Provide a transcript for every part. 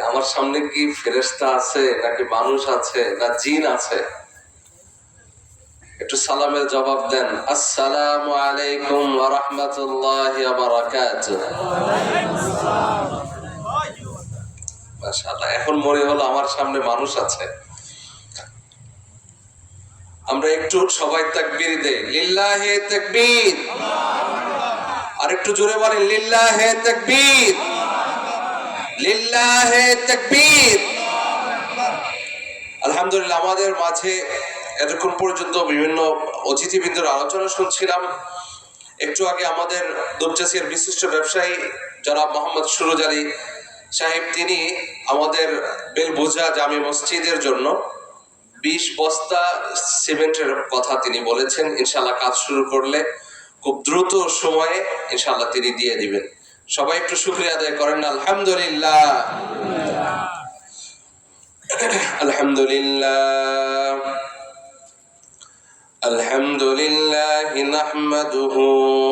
আমার সামনে কি ফেরেশতা আছে নাকি মানুষ আছে না জিন আছে? একটু সালামের জবাব দেন। আসসালামু আলাইকুম ওয়া রাহমাতুল্লাহি ওয়া বারাকাতুহু। মাশাআল্লাহ, এখন মনে হলো আমার সামনে মানুষ আছে। আমরা একটু সবাই তাকবীর দেই, লিল্লাহি তাকবীর। আর একটু জোরে বলেন, লিল্লাহি তাকবীর, লিল্লাহি তাকবীর। আলহামদুলিল্লাহ, আমাদের মাঝে এতক্ষণ পর্যন্ত বিভিন্ন অতিথিবৃন্দের আলোচনা শুনছিলাম। একটু আগে আমাদের দুপচাচিয়ার বিশিষ্ট ব্যবসায়ী জনাব মোহাম্মদ সুরজ আলী সাহেব, তিনি আমাদের বেলবোঝা জামে মসজিদের জন্য 20 বস্তা সিমেন্টের কথা তিনি বলেছেন। ইনশাআল্লাহ কাজ শুরু করলে খুব দ্রুত সময়ে ইনশাআল্লাহ তিনি দিয়ে দিবেন। সবাই একটু শুকরিয়া আদায় করেন আলহামদুলিল্লাহ। আলহামদুলিল্লাহ আলহামদুলিল্লাহ নাহমাদুহু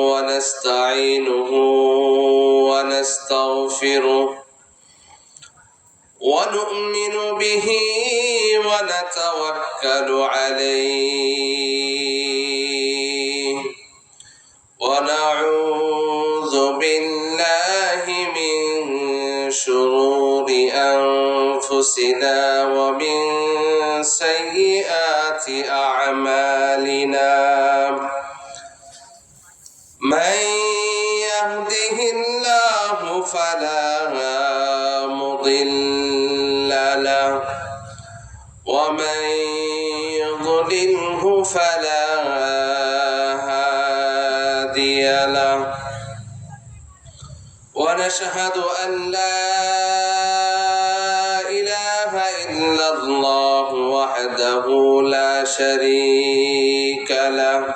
ওয়া নাস্তাঈনুহু ওয়া নাস্তাগফিরুহু ওয়া নু'মিনু বিহি ওয়া নাতাওয়াক্কালু আলাইহি ওয়া নাউযু বিল্লাহি মিন শুরুরি আনফুসিনা ওয়া মিন সাইয়্যাতি আ'মালিনা। মান ইয়াহদিহিল্লাহু ফালা মুদিল্লা লাহু ওয়া মান ইউদ্লিলহু ফালা হাদিয়া লাহু। ওয়া নাশহাদু আন লা ইলাহা ইল্লাল্লাহু ওয়াহদাহু লা শারীকা লাহু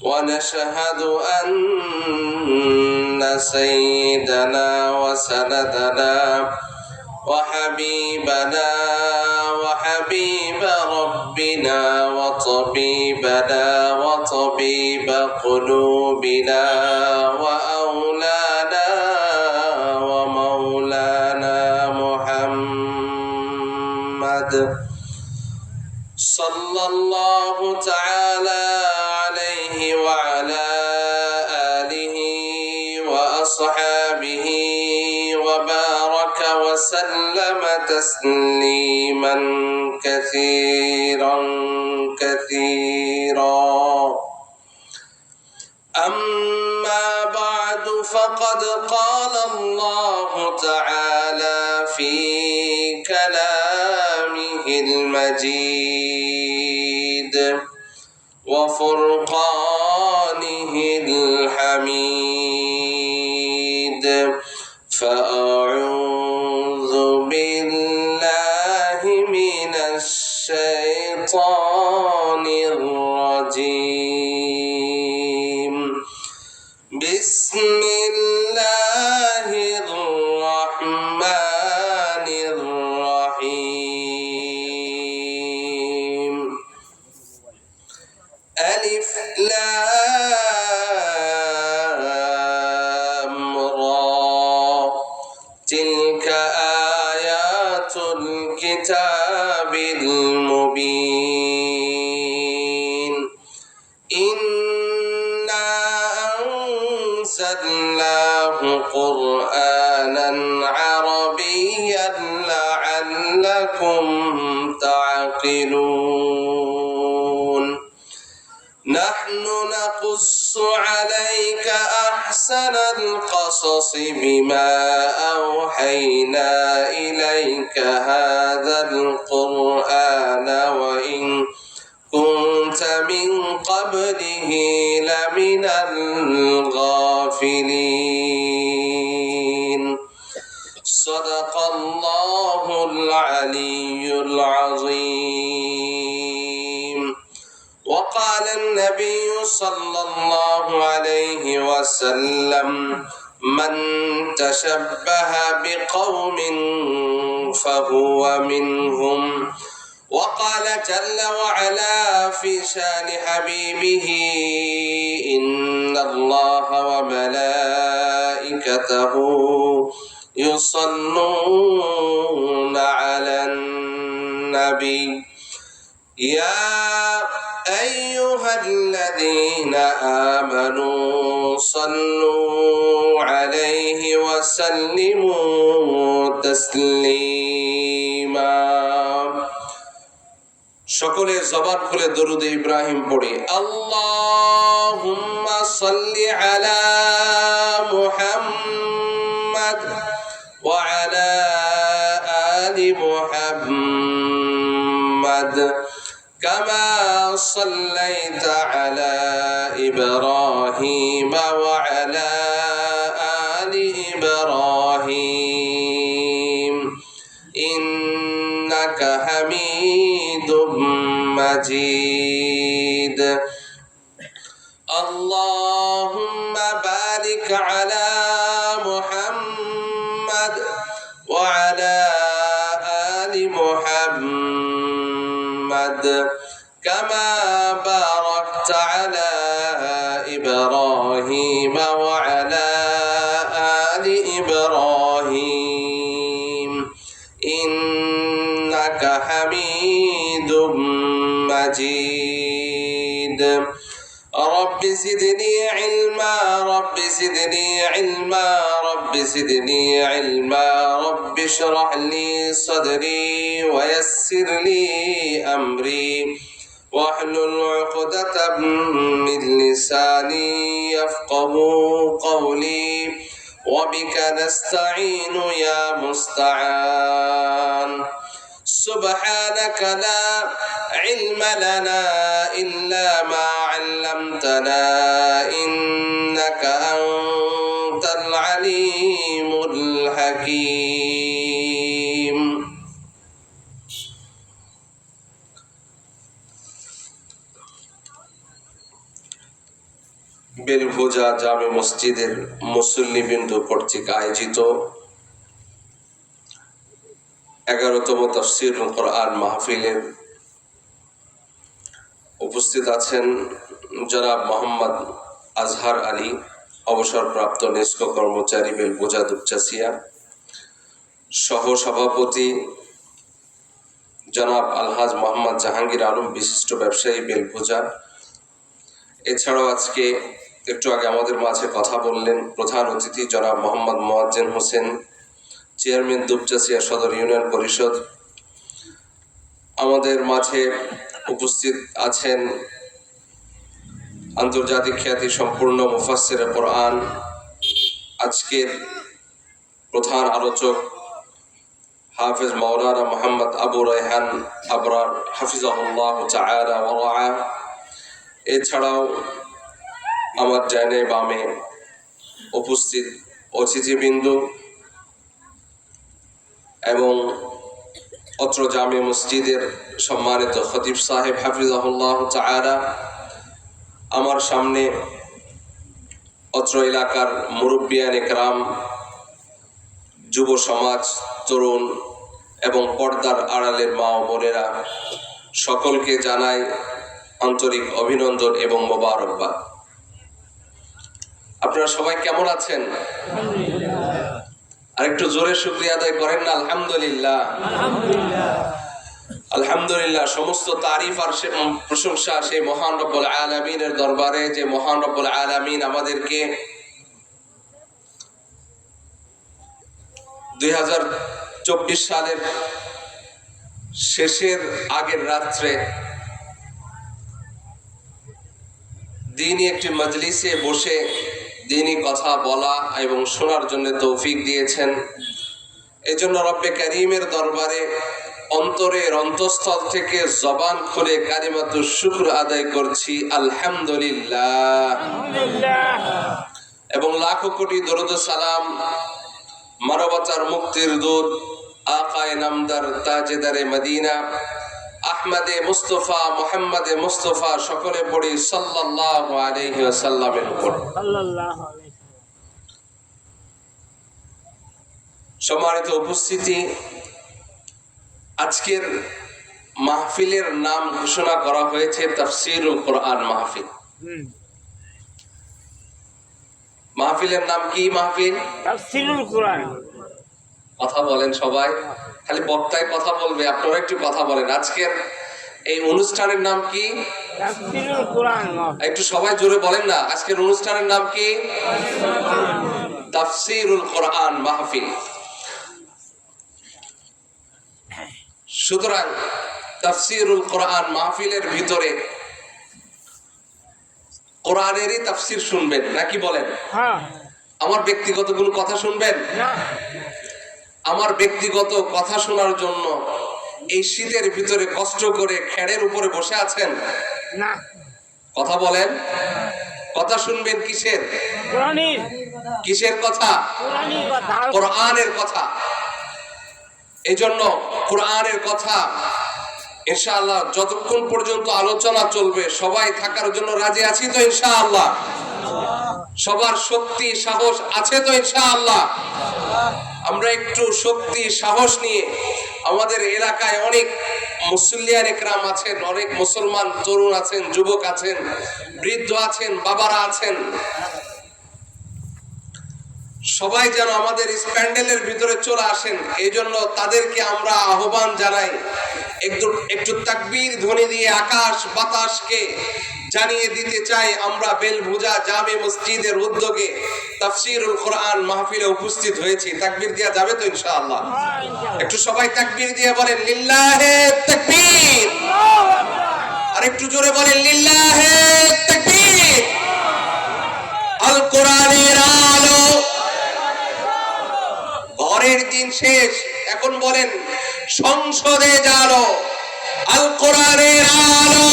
ওয়া নাশহাদু আন্না সাইয়্যিদানা ওয়া সানাদানা ওয়া হাবিবানা ওয়া হাবিবা রাব্বিনা ওয়া তাবিবানা ওয়া তাবিবা কুলুবিনা ওয়া আওলানা ওয়া মাওলানা মুহাম্মদ সাল্লাল্লাহু তাআলা আলাইহি ওয়া আলা আলিহি ওয়া আসহাবিহি ওয়া বারাকা ওয়া সাল্লামা তাসলিমান কাসীরান কাসীরা। أما بعد فقد قال الله تعالى في كلامه المجيد وفرقانه الحميد. فأعوذ بالله من الشيطان الرجيم. بسم الله الرحمن الرحيم. ألف لام را تلك آيات الكتاب المبين. إنا أنزلناه قرآنا عربيا لعلكم تعقلون. نحن نقص عليك أحسن القصص بما أوحينا إليك هذا القرآن وإن كنت من قبله لمن الغافلين. صدق الله العلي العظيم. وقال النبي صلى الله عليه وسلم: من تشبه بقوم فهو منهم. وقال جل وعلا في شان حبيبه: إن الله وملائكته يصلون على النبي يا أيها الذين آمنوا صلوا عليه وسلموا تسليما সকলে জবান খুলে দরুদ ইব্রাহিম পড়ি আল্লাহুম্মা সাল্লি আলা মুহাম্মাদ ওয়া আলা আলি মুহাম্মাদ কামা সাল্লাইতা আলা ইব্রাহিম ওয়া আলা আলি ইব্রাহিম ইন্নাকা হামিদুম مجيد اللهم بارك على محمد وعلى آل محمد كما باركت على إبراهيم وعلى آل إبراهيم إنك حميد مجيد رب زدني علما رب زدني علما رب زدني علما رب اشرح لي صدري ويسر لي أمري واحلل عقدة من لساني يفقه قولي وبك نستعين يا مستعان سبحانك لا علم لنا إلا ما علمتنا إنك أنت العليم الحكيم বেলভোজা জামে মসজিদের মুসল্লিবৃন্দ কর্তৃক আয়োজিত 11তম তাফসীরুল কোরআন মাহফিলের উপস্থিত আছেন জনাব মোহাম্মদ আজহার আলী, অবসরপ্রাপ্ত নেস্কো কর্মচারী, বেলভোজা দুপচাচিয়া। সহ সভাপতি জনাব আলহাজ মোহাম্মদ জাহাঙ্গীর আলম, বিশিষ্ট ব্যবসায়ী, বেলভোজা। এছাড়াও আজকে একটু আগে আমাদের মাঝে কথা বললেন প্রধান অতিথি জনাব মোহাম্মদ মোয়াজ্জেম হোসেন, চেয়ারম্যান দুপচাচিয়া সদর ইউনিয়ন পরিষদ। আমাদের মাঝে উপস্থিত আছেন আন্তর্জাতিক খ্যাতি সম্পূর্ণ মুফাসসিরে কোরআন, আজকের প্রধান আলোচক হাফেজ মাওলানা মোহাম্মদ আবু রায়হান আবরার হাফিজাহুল্লাহ তাআলা ওয়া রাআ। এছাড়াও আমার ডাইনে বামে উপস্থিত অতিথিবৃন্দ এবং অত্র জামে মসজিদের সম্মানিত খতিব সাহেব হাফিজাহুল্লাহ তাআলা, আমার সামনে অত্র এলাকার মুরব্বিয়ান ইকরাম, যুব সমাজ, তরুণ এবং পর্দার আড়ালের মা ও বোনেরা, সকলকে জানাই আন্তরিক অভিনন্দন এবং মোবারকবাদ। আপনারা সবাই কেমন আছেন? আরেকটু জোরে শুকরিয়া আদায় করেন না? আলহামদুলিল্লাহ। আলহামদুলিল্লাহ। সমস্ত তারিফ আর প্রশংসা সেই মহান রব্বুল আলামিনের দরবারে, যে মহান রব্বুল আলামিন আমাদেরকে 2024 সালের শেষের আগের রাত্রে দিনই একটি মজলিসে বসে দিনই কথা বলা এবং শোনার জন্য তৌফিক দিয়েছেন। এজন্য রব্বে কারীমের দরবারে অন্তরের অন্তঃস্থল থেকে জবান খুলে কালিমাতুশ শুকর আদায় করছি আলহামদুলিল্লাহ। এবং লাখো কোটি দরুদ ও সালাম মানবতার মুক্তির দূত আকায়ে নামদার তাজেদারে মদিনা আহমদে মুস্তফা মুহাম্মদে মুস্তফা সকলে পড়ি সাল্লাল্লাহু আলাইহি ওয়াসাল্লামের উপর। সম্মানিত উপস্থিতি, আজকের মাহফিলের নাম ঘোষণা করা হয়েছে তাফসীরুল কোরআন মাহফিল। মাহফিলের নাম কি? মাহফিল তাফসীরুল কোরআন। কথা বলেন সবাই, খালি বক্তায় কথা বলবে, আপনারা একটু কথা বলেন। আজকের এই অনুষ্ঠানের নাম কি? তাফসীরুল কোরআন মাহফিল। একটু সবাই জোরে বলেন না, আজকের অনুষ্ঠানের নাম কি? তাফসীরুল কোরআন মাহফিল। সুতরাং তাফসীরুল কোরআন মাহফিলের ভিতরে কোরআনেরই তাফসীর শুনবেন নাকি বলেন? হ্যাঁ। আমার ব্যক্তিগত কোনো কথা শুনবেন? না। আমার ব্যক্তিগত কথা শোনার জন্য এই শীতের ভিতরে কষ্ট করে খেড়ের উপরে বসে আছেন? না। কথা বলেন। কথা শুনবেন কিসের? কোরআনের। কিসের কথা? কোরআনের কথা। কোরআনের কথা। এই জন্য কোরআনের কথা ইনশাআল্লাহ যতক্ষণ পর্যন্ত আলোচনা চলবে সবাই থাকার জন্য রাজি আছি তো ইনশাআল্লাহ? সবার শক্তি সাহস আছে তো ইনশাআল্লাহ? আমরা একটু শক্তি সাহস নিয়ে, আমাদের এলাকায় অনেক মুসল্লিয়ান একরাম আছেন, অনেক মুসলমান তরুণ আছেন, যুবক আছেন, বৃদ্ধ আছেন, বাবারা আছেন, সবাই যেন আমাদের প্যান্ডেলের ভিতরে চলে আসেন। এই জন্য তাদেরকে আমরা আহ্বান জানাই, একটু তাকবীর ধ্বনি দিয়ে আকাশ বাতাসকে জানিয়ে দিতে চাই আমরা বেলভুজা জামে মসজিদের উদ্যোগে তাফসীরুল কোরআন মাহফিলে উপস্থিত হয়েছি। তাকবীর দেওয়া যাবে তো ইনশাআল্লাহ? একটু সবাই তাকবীর দিয়ে বলেন লিল্লাহে তাকবীর। আর একটু জোরে বলেন লিল্লাহে তাকবীর। আল কোরআনের আলো। ঘরের দিন শেষ, এখন বলেন সংসদে জালো। আল কোরআনের আলো।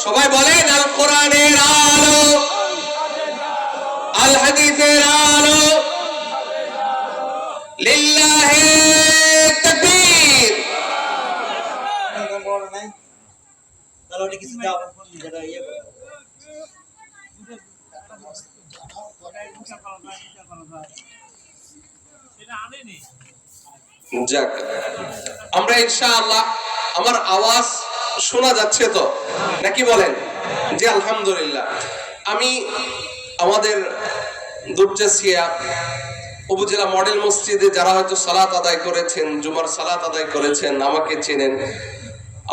সবাই বলেন আল কোরআনের আলো, আল হাদিসের আলো। লিল্লাহে তাকবীর। যাক, আমরা ইনশাআল্লাহ, আমার আওয়াজ শোনা যাচ্ছে তো নাকি বলেন? জি আলহামদুলিল্লাহ। আমি আমাদের দুপচাচিয়া উপজেলা মডেল মসজিদে যারা হয়তো সালাত আদায় করেছেন, জুমার সালাত আদায় করেছেন, আমাকে চেনেন।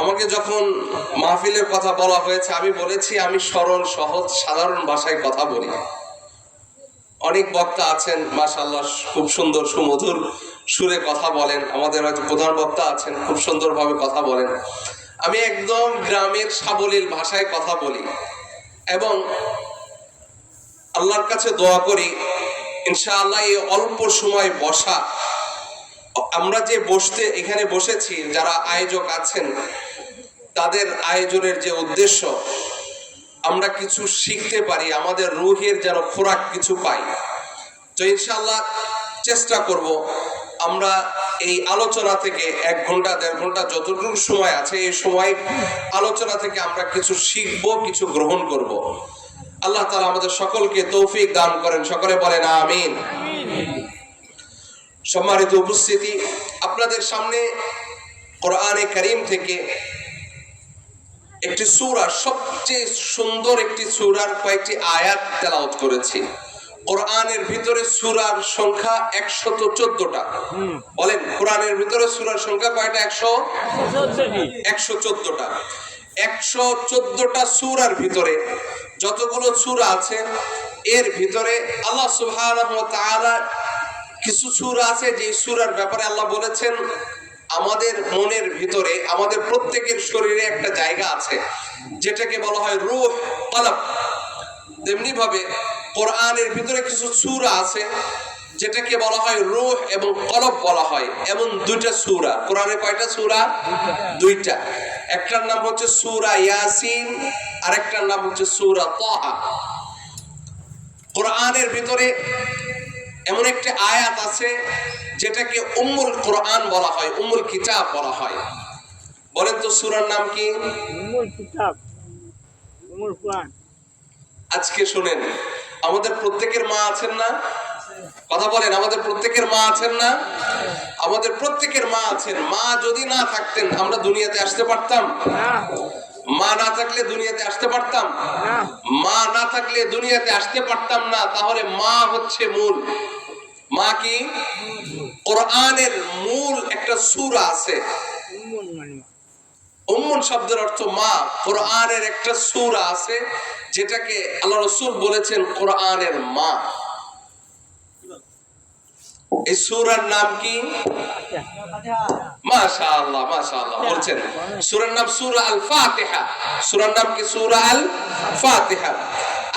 আমাকে যখন মাহফিলের কথা বলা হয়েছে আমি বলেছি আমি সরল সহজ সাধারণ ভাষায় কথা বলি। অনেক বক্তা আছেন মাশাআল্লাহ, খুব সুন্দর সুমধুর সুরে কথা বলেন। আমাদের হয়তো প্রধান বক্তা আছেন, খুব সুন্দরভাবে কথা বলেন। আমি একদম গ্রামের সাবলীল ভাষায় কথা বলি এবং আল্লাহর কাছে দোয়া করি ইনশাআল্লাহ এই অল্প সময় বসা, আমরা যে এখানে বসেছি, যারা আয়োজক আছেন তাদের আয়োজনের যে উদ্দেশ্য, আমরা কিছু শিখতে পারি, আমাদের রুহের যেন খোরাক কিছু পাই। তো ইনশাআল্লাহ চেষ্টা করব আমরা এই আলোচনা থেকে 1 ঘন্টা 1.5 ঘন্টা যতটুকু সময় আছে এই সময় আলোচনা থেকে আমরা কিছু শিখবো, কিছু গ্রহণ করব। আল্লাহ তাআলা আমাদের সকলকে তৌফিক দান করেন, সকলে বলেন আমিন। সম্মানিত উপস্থিতি, আপনাদের সামনে কোরআনে কারীম থেকে একটি সূরা, সবচেয়ে সুন্দর একটি সূরার কয়েকটি আয়াত তেলাওয়াত করেছি। কোরআনের ভিতরে সূরার সংখ্যা 114টা। বলেন কোরআনের ভিতরে সূরার সংখ্যা কয়টা? 114টা। 114টা সূরার ভিতরে যতগুলো সূরা আছে এর ভিতরে আল্লাহ সুবহানাহু ওয়া তাআলা কিছু সূরা আছে যে সূরার ব্যাপারে আল্লাহ বলেছেন আমাদের মনের ভিতরে, আমাদের প্রত্যেকের শরীরে একটা জায়গা আছে যেটাকে বলা হয় রূহ, কলব। তেমনি ভাবে কোরআনের ভিতরে কিছু সূরা আছে যেটাকে বলা হয় রূহ এবং কলব বলা হয়। এমন 2টা সূরা কোরআনে। কয়টা সূরা? 2টা। একটার নাম হচ্ছে সূরা ইয়াসিন, আর একটার নাম হচ্ছে সূরা তাহা। কোরআনের ভিতরে এমন একটি আয়াত আছে যেটাকে উম্মুল কোরআন বলা হয়, উম্মুল কিতাব বলা হয়। বলেন তো সূরার নাম কি? উম্মুল কিতাব, উম্মুল কোরআন। আজকে শুনেন, আমাদের প্রত্যেকের মা আছেন না? কথা বলেন, আমাদের প্রত্যেকের মা আছেন না? আমাদের প্রত্যেকের মা আছেন। মা যদি না থাকতেন আমরা দুনিয়াতে আসতে পারতাম? মা না থাকলে দুনিয়াতে আসতে পারতাম? মা না থাকলে দুনিয়াতে আসতে পারতাম না। তাহলে মা হচ্ছে মূল। মা কি? কোরআনের মূল একটা সূরা আছে, উম্মুন মানে মা। উম্মুন শব্দের অর্থ মা। কোরআনের একটা সূরা আছে যেটাকে আল্লাহ রাসূল বলেছেন কোরআনের মা। এই সূরার নাম কি? মাশাআল্লাহ মাশাআল্লাহ বলছেন। সূরার নাম সূরা আল ফাতিহা। সূরার নাম কি? সূরা আল ফাতিহা।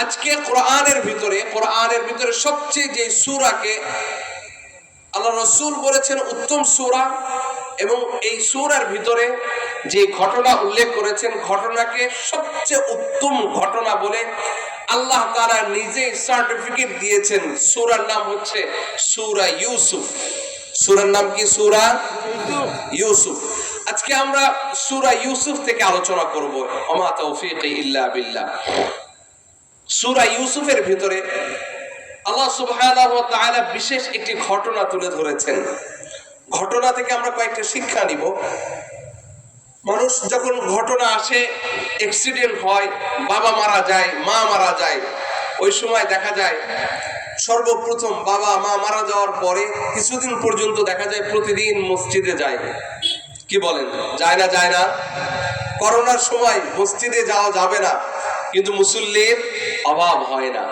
আজকে কোরআনের ভিতরে সবচেয়ে যে সূরাকে আল্লাহ রাসূল বলেছেন উত্তম সূরা, এবং এই সূরার ভিতরে যে ঘটনা উল্লেখ করেছেন ঘটনাকে সবচেয়ে উত্তম ঘটনা বলে আল্লাহ তাআলা নিজেই সার্টিফিকেট দিয়েছেন। সূরার নাম হচ্ছে সূরা ইউসুফ। সূরার নাম কি? সূরা ইউসুফ। আজকে আমরা সূরা ইউসুফ থেকে আলোচনা করব। ওমা তাওফীকি ইল্লা বিল্লাহ। সূরা ইউসুফের ভিতরে আল্লাহ সুবহানাহু ওয়া তাআলা বিশেষ একটি ঘটনা তুলে ধরেছেন। ঘটনা থেকে আমরা কয়েকটা শিক্ষা নিব। মানুষ যখন ঘটনা আসে, অ্যাক্সিডেন্ট হয়, বাবা মারা যায়, মা মারা যায়, ওই সময় দেখা যায় সর্বপ্রথম বাবা মা মারা যাওয়ার পরে কিছুদিন পর্যন্ত দেখা যায় প্রতিদিন মসজিদে যায়। কি বলেন? যায় না? যায় না? করোনার সময় মসজিদে যাওয়া যাবে না, কিন্তু মুসল্লির অভাব হয় না,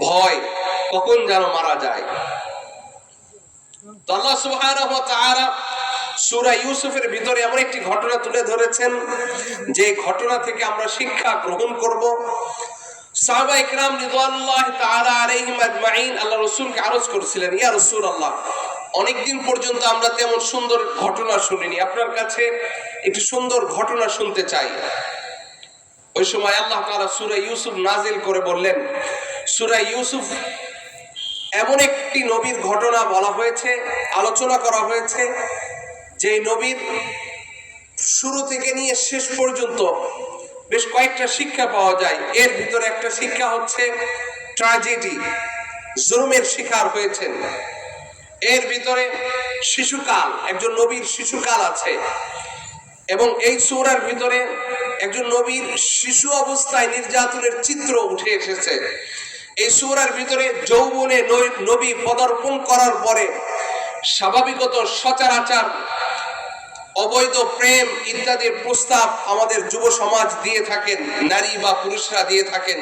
ভয় কখন যেন মারা যায়। তো আল্লাহ সুবহানাহু ওয়া তাআলা সূরা ইউসুফের ভিতরে এমন একটি ঘটনা তুলে ধরেছেন যে ঘটনা থেকে আমরা শিক্ষা গ্রহণ করব। সাহাবায়ে কিরাম রিদওয়ানুল্লাহি তাআলা আলাইহিম আজমাইন আল্লাহ রাসূলকে আরজ করেছিলেন, ইয়া রাসূলুল্লাহ, অনেকদিন পর্যন্ত আমরা তেমন সুন্দর ঘটনা শুনিনি, আপনার কাছে একটি সুন্দর ঘটনা শুনতে চাই। ওই সময় আল্লাহ তাআলা সূরা ইউসুফ নাজিল করে বললেন, সূরা ইউসুফ এমন একটি নবীর ঘটনা বলা হয়েছে, আলোচনা করা হয়েছে, যে নবীর শুরু থেকে নিয়ে শেষ পর্যন্ত বেশ কয়েকটা শিক্ষা পাওয়া যায়। এর ভিতরে একটা শিক্ষা হচ্ছে ট্র্যাজেডি, জুলুমের শিকার হয়েছেন। এর ভিতরে শিশুকাল, একজন নবীর শিশুকাল আছে, এবং এই সূরার ভিতরে একজন নবীর শিশু অবস্থায় নির্যাতনের চিত্র উঠে এসেছে। এই সূরার ভিতরে যৌবনে নবী পদার্পণ করার পরে স্বাভাবিকত সচরাচর অবৈধ প্রেম ইত্যাদির প্রস্তাব আমাদের যুব সমাজ দিয়ে থাকেন, নারী বা পুরুষরা দিয়ে থাকেন।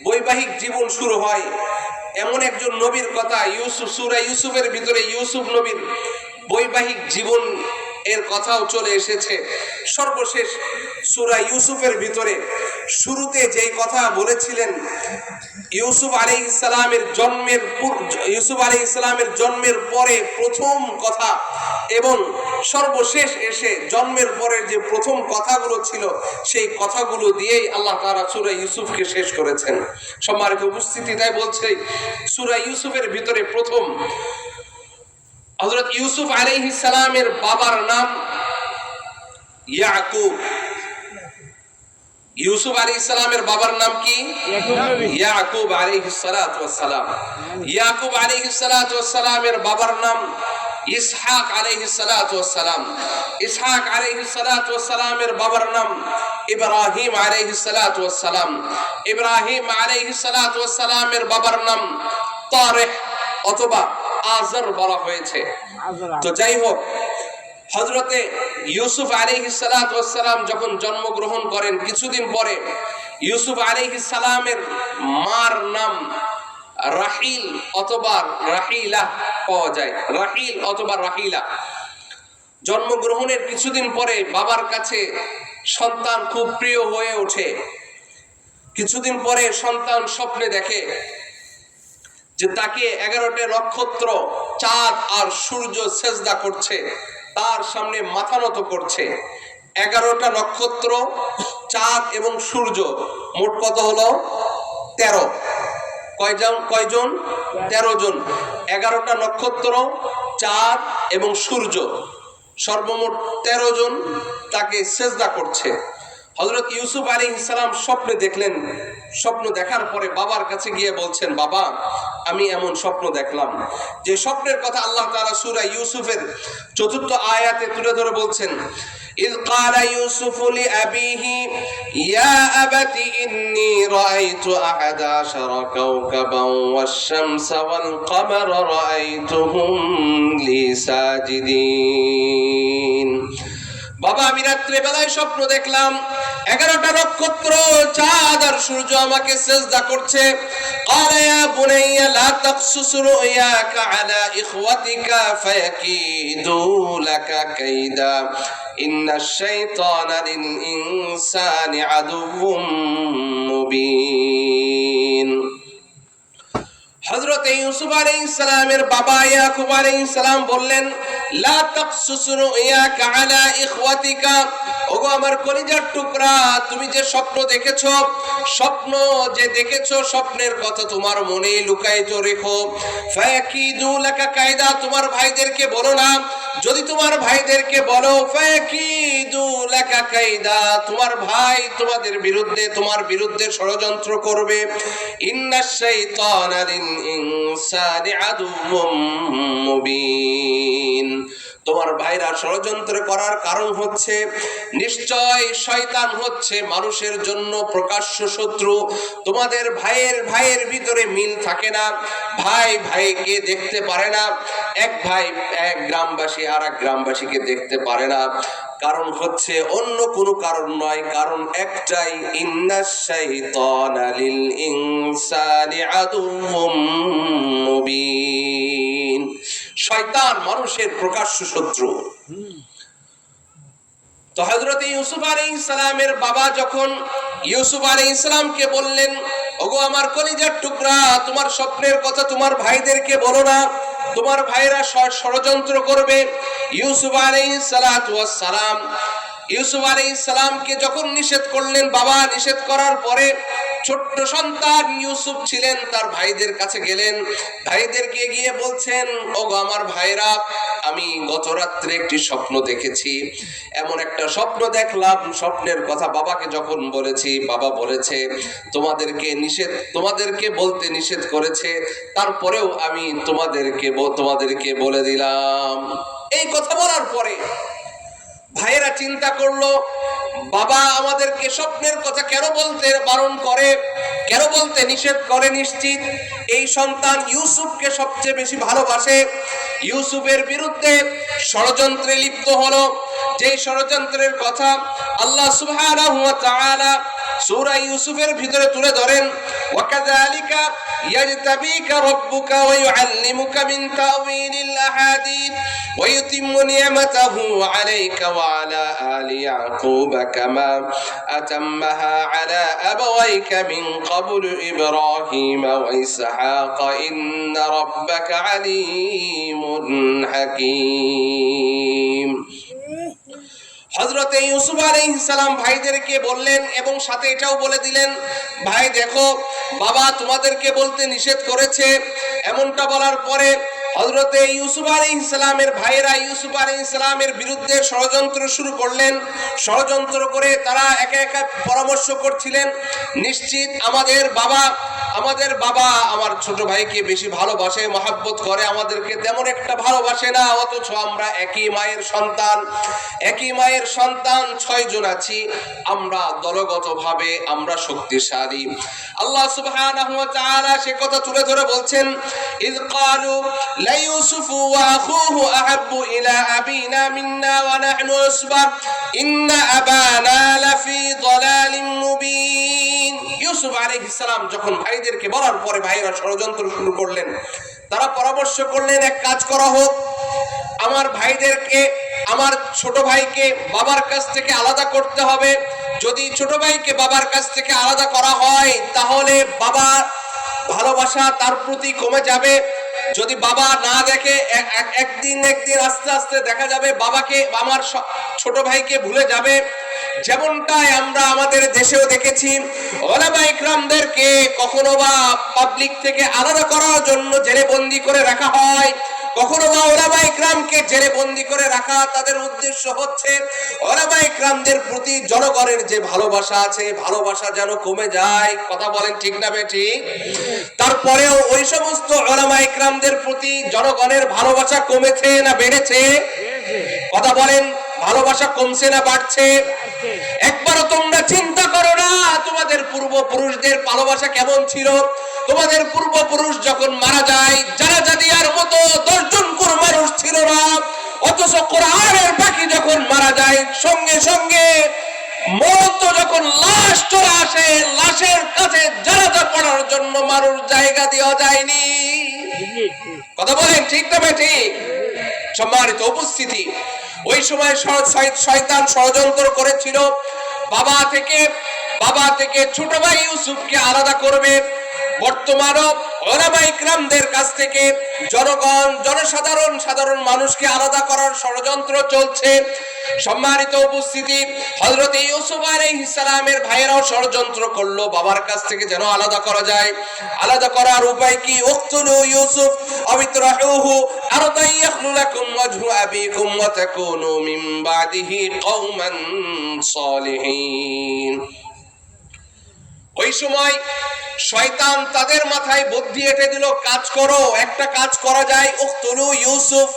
বৈবাহিক জীবন শুরু হয়। এমন একজন নবীর কথা ইউসুফ, সূরা ইউসুফের ভিতরে ইউসুফ নবীর বৈবাহিক জীবন এর কথাও চলে এসেছে। সর্বশেষ সূরা ইউসুফের ভিতরে শুরুতে যেই কথা বলেছিলেন, ইউসুফ আলাইহিস সালামের জন্মের পরে প্রথম কথা, এবং সর্বশেষ এসে জন্মের পরের যে প্রথম কথাগুলো ছিল সেই কথাগুলো দিয়েই আল্লাহ তাআলা সূরা ইউসুফকে শেষ করেছেন। সম্মানিত উপস্থিতি, তাই বলছে সূরা ইউসুফের ভিতরে প্রথম হযরত ইউসুফ আলাইহিস সালামের বাবার নাম ইয়াকুব। ইউসুফ আলাইহিস সালামের বাবার নাম কি? ইয়াকুব আলাইহিস সালাতু ওয়াস সালাম। ইয়াকুব আলাইহিস সালাতু ওয়াস সালামের বাবার নাম ইসহাক আলাইহিস সালাতু ওয়াস সালাম। ইসহাক আলাইহিস সালাতু ওয়াস সালামের বাবার নাম ইব্রাহিম আলাইহিস সালাতু ওয়াস সালাম। ইব্রাহিম আলাইহিস সালাতু ওয়াস সালামের বাবার নাম তারিক অথবা আজর বলা হয়েছে। তো যাই হোক, হযরতে ইউসুফ আলাইহিস সালাতু ওয়াস সালাম যখন জন্মগ্রহণ করেন, কিছুদিন পরে ইউসুফ আলাইহিস সালামের মার নাম রাহিল অথবা রাহিলা পাওয়া যায়, রাহিল অথবা রাহিলা। জন্মগ্রহণের কিছুদিন পরে বাবার কাছে সন্তান খুব প্রিয় হয়ে ওঠে। কিছুদিন পরে সন্তান স্বপ্নে দেখে যে তাকে 11টা নক্ষত্র, চাঁদ আর সূর্য সেজদা করছে, তার সামনে মাথা নত করছে। 11টা নক্ষত্র, চাঁদ এবং সূর্য, মোট কত হলো? 13। কয়জন? 13 জন। 11টা নক্ষত্র, চাঁদ এবং সূর্য, সর্বমোট 13 জন তাকে সেজদা করছে। হযরত ইউসুফ আলাইহিস সালাম স্বপ্নে দেখলেন। স্বপ্ন দেখার পরে বাবার কাছে গিয়ে বলছেন, বাবা, আমি এমন স্বপ্ন দেখলাম। যে স্বপ্নের কথা আল্লাহ তাআলা সূরা ইউসুফের 4th আয়াতে তুলে ধরে বলছেন, إذ قال يوسف لأبيه يا أبت إني رأيت 11 كوكبا والشمس والقمر رأيتهم لي ساجدين বাবা আমি রাত্রে বেলায় স্বপ্ন দেখলাম 11টা নক্ষত্র চাঁদ আর সূর্য আমাকে সিজদা করছে قال يا بني لا تقصص رؤياك على إخوتك فيكيدوا لك كيدا إن الشيطان للإنسان عدو مبين হযরত ইউসুফ আলাইহিস সালামের বাবা ইয়াকুব আলাইহিস সালাম বললেন লা তাকসুস রুয়াকা আলা ইখওয়াতিকা ওগো আমার কলিজার টুকরা তুমি যে স্বপ্ন দেখেছো স্বপ্নের কথা তোমার মনে লুকায়িত রেখো ফায়াকিদু লাকা কায়দা তোমার ভাইদেরকে বলো না যদি তোমার ভাইদেরকে বলো ফায়াকিদু লাকা কায়দা তোমার ভাই তোমার বিরুদ্ধে ষড়যন্ত্র করবে ইন্নাশ শাইতানা লিল ইনসানি আদুউম মুবিন তোমার ভাইরা ষড়যন্ত্র করার কারণ হচ্ছে নিশ্চয় শয়তান হচ্ছে মানুষের জন্য প্রকাশ্য শত্রু তোমাদের ভাইয়ের ভিতরে মিল থাকে না ভাই ভাইকে দেখতে পারে না এক ভাই এক গ্রামবাসী আর এক গ্রামবাসীকে দেখতে পারে না কারণ হচ্ছে অন্য কোনো কারণ নয় কারণ একটাই ইন্নাশ শাইতানা লিল ইনসানি আদুউম মুবিন শয়তান মানুষের প্রকাশ্য শত্রু তো হযরত ইউসুফ আলাইহিস সালামের বাবা যখন ইউসুফ আলাইহিস সালামকে বললেন ওগো আমার কলিজার টুকরা তোমার স্বপ্নের কথা তোমার ভাইদেরকে বলো না তোমার ভাইরা ষড়যন্ত্র করবে ইউসুফ আলাইহিস সালামকে যখন নিষেধ করলেন বাবা নিষেধ করার পরে ছোট্ট সন্তান ইউসুফ ছিলেন তার ভাইদের কাছে গেলেন ভাইদেরকে গিয়ে বলছেন ওগো আমার ভাইরা আমি গত রাত্রে একটি স্বপ্ন দেখেছি এমন একটা স্বপ্ন দেখলাম স্বপ্নের কথা বাবাকে যখন বলেছি বাবা বলেছে তোমাদেরকে বলতে নিষেধ করেছে তারপরেও আমি তোমাদেরকে বলে দিলাম এই কথা বলার পরে ভাইয়েরা চিন্তা করলো বাবা আমাদেরকে স্বপ্নের কথা কেন বলতে বারণ করে কেন বলতে নিষেধ করে নিশ্চিত এই সন্তান ইউসুফকে সবচেয়ে বেশি ভালোবাসে ইউসুফের বিরুদ্ধে ষড়যন্ত্রে লিপ্ত হলো যেই ষড়যন্ত্রের কথা আল্লাহ সুবহানাহু ওয়া তাআলা সূরা ইউসুফের ভিতরে তুলে ধরেন ওয়াকাযালিকা ইয়াজতাবিকা রাব্বুকা ওয়া ইউআল্লিমুকা মিন তাওয়িলিল আহাদিস ওয়া ইউতিম্মু নি'মাতাহু আলাইকা ওয়া আলা আলি ইয়াকুবা কামা আতাম্মাহা আলা আবাওয়াইকা মিন ক্বাবলু ইব্রাহিম ওয়া ইসহাক ইন্না রাব্বাকা আলীমুন হাকীম হযরত ইউসুফ আলাইহিস সালাম ভাইদেরকে বললেন এবং সাথে এটাও বলে দিলেন ভাই দেখো বাবা তোমাদেরকে বলতে নিষেধ করেছে এমনটা বলার পরে হযরত ইউসুফ আলাইহিস সালামের ভাইরা ইউসুফ আলাইহিস সালামের বিরুদ্ধে ষড়যন্ত্র শুরু করলেন ষড়যন্ত্র করে তারা একা একা পরামর্শ করছিলেন নিশ্চিত আমাদের বাবা আমার ছোট ভাইকে বেশি ভালোবাসে মহব্বত করে আমাদেরকে তেমন একটা ভালোবাসে না অথচ আমরা একই মায়ের সন্তান 6 জন আছি আমরা দলগতভাবে আমরা শক্তিশালী আল্লাহ সুবহানাহু ওয়া তাআলা সে কথা তুলে ধরে বলছেন ইয ক্বালু লা ইউসুফু ওয়া আখুহু আহাব্বু ইলা আবিনা মিন্না ওয়া নাহনু উসবা ইন্না আবানা লাফি দালালিম মুবিন ইউসুফ আলাইহিস সালাম যখন ভাইদেরকে বলার পরে ভাইরা ষড়যন্ত্র শুরু করলেন তারা পরামর্শ করলেন এক কাজ করা হোক আমার ছোট ভাইকে বাবার কাছ থেকে আলাদা করতে হবে যদি ছোট ভাইকে বাবার কাছ থেকে আলাদা করা হয় তাহলে বাবার ভালোবাসা তার প্রতি কমে যাবে যদি বাবা না দেখে একদিন আস্তে আস্তে দেখা যাবে বাবাকে আমার ছোট ভাইকে ভুলে যাবে যেমনটাই আমরা আমাদের দেশেও দেখেছি ওলামা ইকরামদেরকে কখনো বা পাবলিক থেকে আলাদা করার জন্য জেলে বন্দী করে রাখা হয় কখনো বা ওলামা ইকরামকে জেলে বন্দী করে রাখা তাদের উদ্দেশ্য হচ্ছে ওলামা ইকরামদের প্রতি জনগণের যে ভালোবাসা আছে ভালোবাসা যেন কমে যায় কথা বলেন ঠিক না বেঠিক তারপরেও ওই সমস্ত ওলামা ইকরামদের প্রতি জনগণের ভালোবাসা কমেছে না বেড়েছে কথা বলেন ভালোবাসা কমছে না বাড়ছে? আছে। একবারও তোমরা চিন্তা করো না তোমাদের পূর্বপুরুষদের ভালোবাসা কেমন ছিল? তোমাদের পূর্বপুরুষ যখন মারা যায় জানাজা দেওয়ার মতো 10 জন কোন মানুষ ছিল না, অথচ কোরআনের পাখি যখন মারা যায় সঙ্গে সঙ্গে মৌত যখন লাশ চলে আসে, লাশের কাছে জানাজা পড়ার জন্য মানুষ জায়গা দেওয়া যায়নি। জি, জি। কথা বলেন ঠিক না ঠিক? সম্মানিত উপস্থিতি, ওই সময় শয়তান ষড়যন্ত্র করেছিল বাবা থেকে ছোট ভাই ইউসুফকে আলাদা করবে। বর্তমানও উলামা ইকরামদের কাছ থেকে জনগণ সাধারণ মানুষকে আলাদা করার ষড়যন্ত্র চলছে। সম্মানিত উপস্থিতি, হযরত ইউসুফ আলাইহিস সালামের ভাইয়েরাও ষড়যন্ত্র করলো বাবার কাছ থেকে যেন আলাদা করা যায়। আলাদা করার উপায় কি? উকতুলু ইউসুফ আও ইতরাহুহু আরদান ইয়াখলু লাকুম ওয়াজহু আবিকুম ওয়া তাকুনু মিন বাদিহি কওমান সালিহিন। ওই সময় শয়তান তাদের মাথায় বুদ্ধি এঁটে দিল, কাজ করো, একটা কাজ করা যায়, উকতুলু ইউসুফ,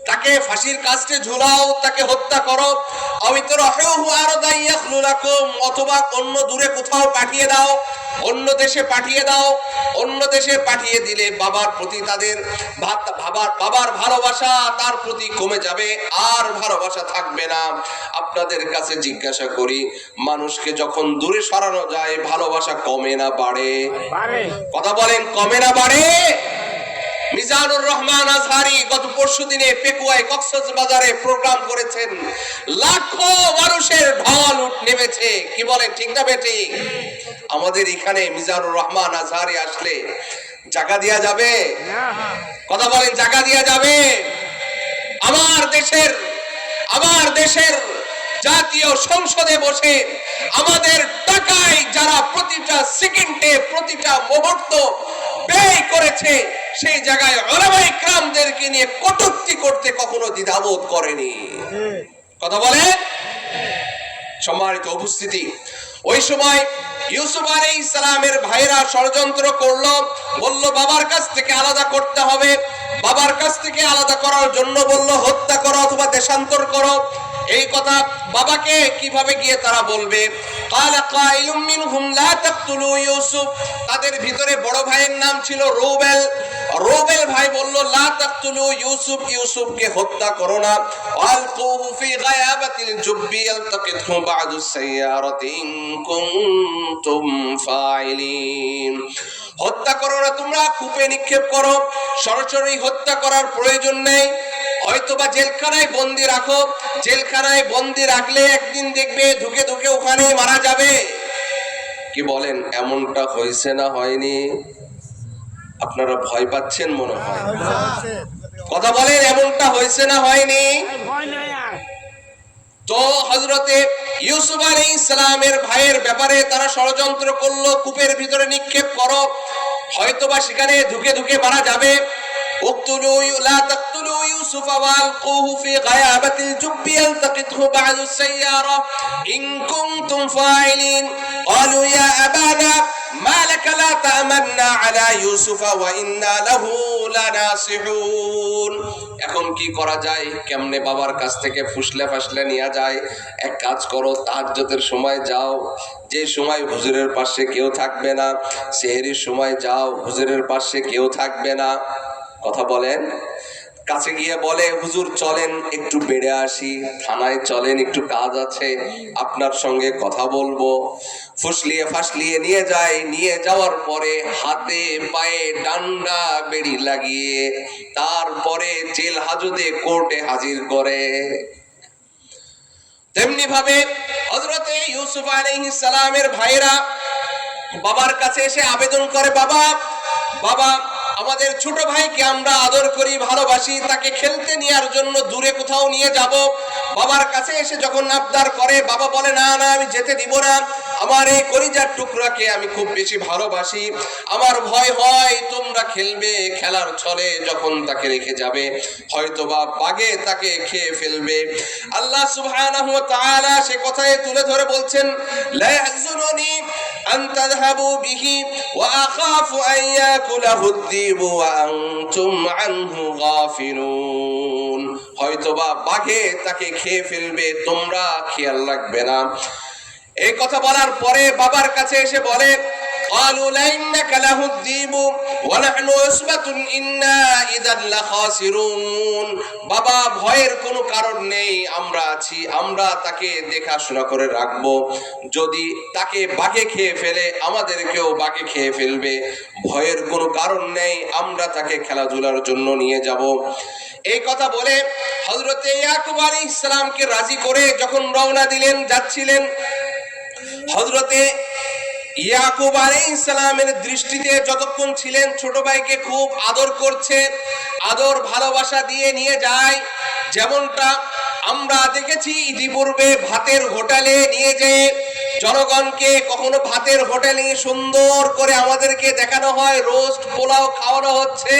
তাকে ফাঁসির কাস্টে ঝুলাও, তাকে হত্যা করো, অথবা অন্য দূরে কোথাও পাঠিয়ে দাও, অন্য দেশে পাঠিয়ে দাও। অন্য দেশে পাঠিয়ে দিলে বাবার প্রতি তাদের বাবার ভালোবাসা তার প্রতি কমে যাবে, আর ভালোবাসা থাকবে না। আপনাদের কাছে জিজ্ঞাসা করি, মানুষকে যখন দূরে সরানো যায় ভালোবাসা কমে না বাড়ে? পারে। কথা বলেন, কমে না বাড়ে? মিজানুর রহমান আজহারি গত পরশুদিনে পেকুয়ায় কক্সবাজারে প্রোগ্রাম করেছেন, লাখো মানুষের ঢল নেমেছে। কি বলেন ঠিক না বেটি? আমাদের এখানে মিজানুর রহমান আজহারি আসলে জায়গা দেয়া যাবে? না। কথা বলেন, জায়গা দেয়া যাবে? আমার দেশের জাতীয় সংসদে বসে আমাদের টাকায় যারা প্রতিটা সেকেন্ডে প্রতিটা মুহূর্ত ব্যয় করেছে, সেই জায়গায় উলামা ইকরামদেরকে নিয়ে কটূক্তি করতে কখনো দ্বিধাবোধ করেনি। কথা বলে? সম্মানিত উপস্থিতি, ওই সময় ইউসুফ আলাইহিস সালামের ভাইরা ষড়যন্ত্র করলো, বলল বাবার কাছ থেকে আলাদা করতে হবে। বাবার কাছ থেকে আলাদা করার জন্য বলল হত্যা করো অথবা দেশান্তর করো। এই কথা বাবাকে কিভাবে গিয়ে তারা বলবে? ক্বালা কাইলুম মিনহুম লা তাকতুলু ইউসুফ, তাদের ভিতরে বড় ভাইয়ের নাম ছিল রুবেল ভাই বলল লা তাকতুলু ইউসুফ, ইউসুফকে হত্যা করো না। আলকুহু ফি গায়াবাতিল জুব্বি ইয়ালতাকিতহু বা'দুস সাইয়ারাতি ইন কুনতুম ফাইলিন। হত্যা করো না, তোমরা কূপে নিক্ষেপ করো। সরাসরি হত্যা করার প্রয়োজন নেই, হয়তোবা জেলখানায় বন্দি রাখো। জেলখানায় বন্দি রাখলে একদিন দেখবে ধুকে ধুকে ওখানে মারা যাবে। কি বলেন, এমনটা হয়েছে না হয়নি? আপনারা ভয় পাচ্ছেন মনে হয়। কথা বলেন, এমনটা হয়েছে না হয়নি? ভয় নাই আর। তো হযরতে ইউসুফ আলাইহিস সালামের ভাইয়ের ব্যাপারে তারা ষড়যন্ত্র করলো, কূপের ভিতরে নিক্ষেপ করো, হয়তোবা সেখানে ধুকে ধুকে মারা যাবে। উকতুলু লা তাকতুলু ইউসুফ ওয়ালকুহু ফি গায়াবাতিল জুব্বি ইয়ালতাকিতহু বা'দুস সাইয়ারা ইন কুনতুম ফাইলিন। ক্বালু ইয়া আবানা মা লাকা লা তা'মান্না আলা ইউসুফ ওয়া ইন্না লাহু লানাসিহুন। এখন কি করা যায়? কেমনে বাবার কাছ থেকে ফুসলে নিয়ে যায়? এক কাজ করো, তাহাজ্জুদের সময় যাও, যে সময় হুজুরের পাশে কেউ থাকবে না, সেহরির সময় যাও, হুজুরের পাশে কেউ থাকবে না। কথা বলেন, কাছে গিয়ে বলে হুজুর চলেন একটু বেড়ে আসি, থানায় চলেন একটু কাজ আছে, আপনার সঙ্গে কথা বলবো। ফাসলিয়ে নিয়ে যায়। নিয়ে যাওয়ার পরে হাতে পায়ে ডান্ডা বেড়ি লাগিয়ে তারপরে জেল হাজতে কোর্টে হাজির করে। তেমনি ভাবে হযরতে ইউসুফ আলাইহিস সালামের ভাইরা বাবার কাছে এসে আবেদন করে, বাবা আমাদের ছোট ভাইকে আমরা আদর করি, ভালোবাসি, তাকে খেলতে নেওয়ার জন্য দূরে কোথাও নিয়ে যাব। বাবার কাছে এসে যখন আবদার করে, বাবা বলে না আমি যেতে দিব না, আমার এই কলিজার টুকরাকে আমি খুব বেশি ভালোবাসি, আমার ভয় হয় তোমরা খেলবে, খেলার ছলে যখন তাকে রেখে যাবে হয়তোবা বাগে তাকে খেয়ে ফেলবে। আল্লাহ সুবহানাহু ওয়া তাআলা সে কথায় তুলে ধরে বলছেন, লা ইয়াহজুনুনি আন তাযহাবু বিহি ওয়া আখাফু আন ইয়াকুলাহু الذئب وأنتم عنه غافلون। হয়তোবা বাঘে তাকে খেয়ে ফেলবে, তোমরা খেয়াল রাখবে না। এই কথা বলার পরে বাবার কাছে এসে বলে, قالوا لئنك له الذئب ونحن عصبة إنا إذا لخاسرون। বাবা, ভয়ের কোনো কারণ নেই, আমরা আছি, আমরা তাকে দেখাশোনা করে রাখবো। যদি তাকে বাঘে খেয়ে ফেলে আমাদেরকেও বাঘে খেয়ে ফেলবে, ভয়ের কোনো কারণ নেই, আমরা তাকে খেলাধুলার জন্য নিয়ে যাব। এই কথা বলে হযরতে ইয়াকুব আলাইহিস সালামকে রাজি করে যখন রওনা দিলেন, যাচ্ছিলেন, হযরতে ইয়াকুব আলাইহিস সালামের দৃষ্টিতে যতক্ষণ ছিলেন ছোট ভাইকে খুব আদর করছে, আদর ভালোবাসা দিয়ে নিয়ে যায়। যেমনটা আমরা দেখেছি ইতিপূর্বে ভাতের হোটেলে নিয়ে যেয়ে জনগণকে কখনো ভাতের হোটেলে সুন্দর করে আমাদেরকে দেখানো হয়, রোস্ট পোলাও খাওয়ানো হচ্ছে।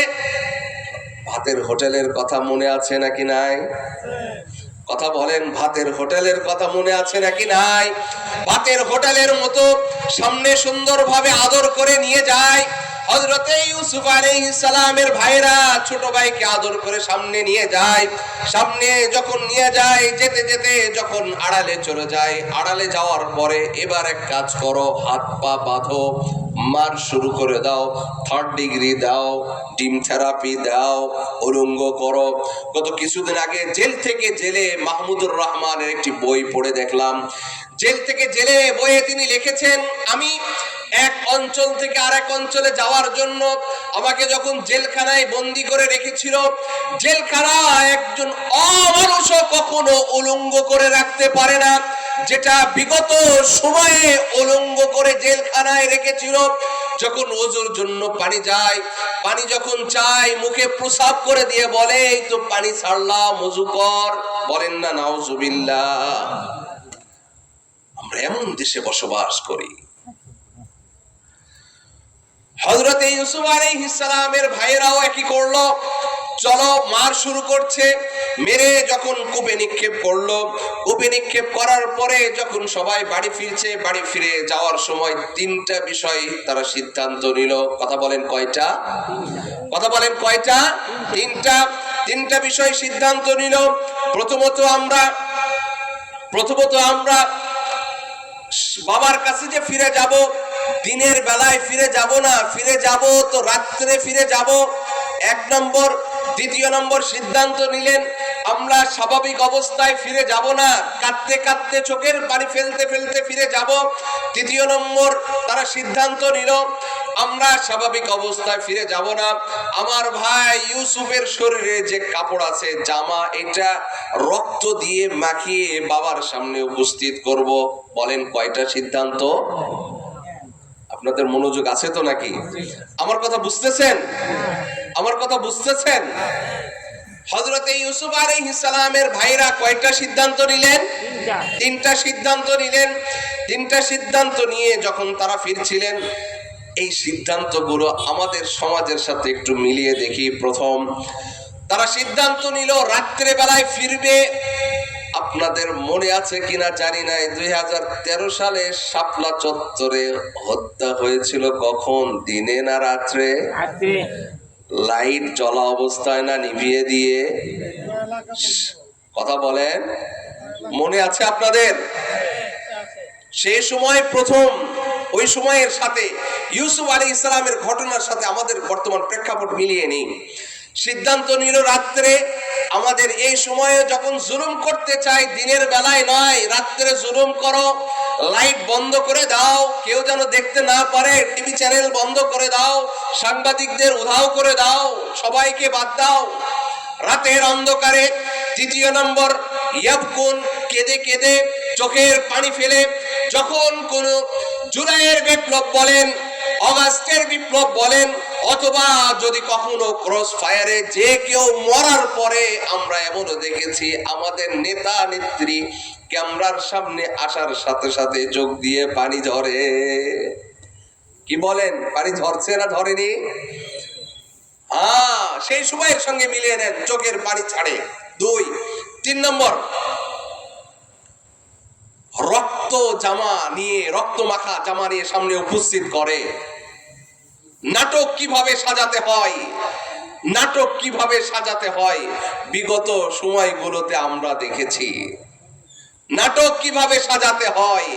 ভাতের হোটেলের কথা মনে আছে নাকি নাই? কথা বলেন, ভাতের হোটেলের কথা মনে আছে নাকি নাই? ভাতের হোটেলের মতো সামনে সুন্দরভাবে আদর করে নিয়ে যায়। হযরতে ইউসুফ আলাইহিস সালামের ভাইরা ছোট ভাইকে আদর করে সামনে নিয়ে যায়। সামনে যখন নিয়ে যায়, যেতে যেতে যখন আড়ালে চলে যায়, আড়ালে যাওয়ার পরে এবার এক কাজ করো, হাত পা বাঁধো, মার শুরু করে দাও, 3rd ডিগ্রি দাও, ডিম থেরাপি দাও, উলঙ্গ করো। গত কিছুদিন আগে জেল থেকে জেলে মাহমুদুর রহমানের একটি বই পড়ে দেখলাম। জেল থেকে জেলে বইয়ে তিনি লিখেছেন, আমি এক অঞ্চল থেকে আরেক অঞ্চলে যাওয়ার জন্য আমাকে যখন জেলখানায় বন্দি করে রেখেছিল, জেলখানা একজন অমানুষও কখনো উলঙ্গ করে রাখতে পারে না, যেটা বিগত সময়ে উলঙ্গ করে জেলখানায় রেখেছিল। যখন ওযুর জন্য পানি যায়, পানি যখন চায়, মুখে প্রসাব করে দিয়ে বলে, এই তো পানি ছাড়লাম, ওযু কর। বলেন না নাউজুবিল্লাহ। আমরা এমন দেশে বসবাস করি। হযরতে ইউসুফ আলাইহিস সালামের ভাইরাও একই করলো। চলো, মার শুরু করছে। মেরে যখন কূপে নিক্ষেপ করলো, কূপে নিক্ষেপ করার পরে যখন সবাই বাড়ি ফিরছে, বাড়ি ফিরে যাওয়ার সময় 3টা বিষয় তারা সিদ্ধান্ত নিল। কথা বলেন কয়টা? কথা বলেন কয়টা? 3টা বিষয় সিদ্ধান্ত নিল। প্রথমত আমরা বাবার কাছে যে ফিরে যাব, দিনের বেলায় ফিরে যাব না, ফিরে যাব তো রাত্রে ফিরে যাব, 1 নম্বর। 2 নম্বর সিদ্ধান্ত নিলেন, আমরা স্বাভাবিক অবস্থায় ফিরে যাব না, কাঁদতে কাঁদতে চোখের পানি ফেলতে ফেলতে ফিরে যাব। 3 নম্বর তারা সিদ্ধান্ত নিল, আমরা স্বাভাবিক অবস্থায় ফিরে যাব না, আমার ভাই ইউসুফের শরীরে যে কাপড় আছে, জামা, এটা রক্ত দিয়ে মাখিয়ে বাবার সামনে উপস্থিত করব। বলেন কয়টা সিদ্ধান্ত? আপনাদের মনোযোগ আছে তো নাকি? আমার কথা বুঝতেছেন? আমার কথা বুঝতেছেন? হযরতে ইউসুফ আলাইহিস সালামের ভাইরা কয়টা সিদ্ধান্ত নিলেন? 3টা সিদ্ধান্ত নিলেন। 3টা সিদ্ধান্ত নিয়ে যখন তারা ফিরছিলেন, এই সিদ্ধান্তগুলো আমাদের সমাজের সাথে একটু মিলিয়ে দেখি। প্রথম, তারা সিদ্ধান্ত নিল রাত্রে বেলায় ফিরবে। আপনাদের মনে আছে কিনা জানি না, 2013 সালে শাপলা চত্বরে হত্যা হয়েছিল কখন? দিনে না রাত্রে? লাইট জ্বলা অবস্থায় না নিভিয়ে দিয়ে? কথা বলেন, মনে আছে আপনাদের? সেই সময় প্রথম, ওই সময়ের সাথে ইউসুফ আলাইহিস সালামের ঘটনার সাথে আমাদের বর্তমান প্রেক্ষাপট মিলিয়ে নেই। সিদ্ধান্ত নিল রাত্রে, আমাদের এই সময়ে যখন জুলুম করতে চাই, দিনের বেলায় নয়, রাত্রে জুলুম করো, লাইট বন্ধ করে দাও, কেউ যেন দেখতে না পারে, টিভি চ্যানেল বন্ধ করে দাও, সাংবাদিকদের উধাও করে দাও, সবাইকে বাদ দাও রাতের অন্ধকারে। 3 নম্বর, ইয়াবকুন, কেঁদে কেঁদে চোখের পানি ফেলে, যখন কোন জুলাইয়ের বিপ্লব বলেন, অগাস্টের বিপ্লব বলেন, অথবা যদি কখনো ক্রস ফায়ারে যে কেউ মরার পরে, আমরা এমনও দেখেছি আমাদের নেতা নেত্রী ক্যামেরার সামনে আসার সাথে সাথে চোখ দিয়ে পানি ঝরে। কি বলেন, পানি ঝরছে না ঝরেনি? হ্যাঁ, সেই সময়ের সঙ্গে মিলিয়ে নেন, চোখের পানি ছাড়ে। 3 নম্বর, রক্ত জামা নিয়ে, রক্ত মাখা জামা নিয়ে সামনে উপস্থিত করে। নাটক কিভাবে সাজাতে হয়, নাটক কিভাবে সাজাতে হয় বিগত সময়গুলোতে আমরা দেখেছি। নাটক কিভাবে সাজাতে হয়,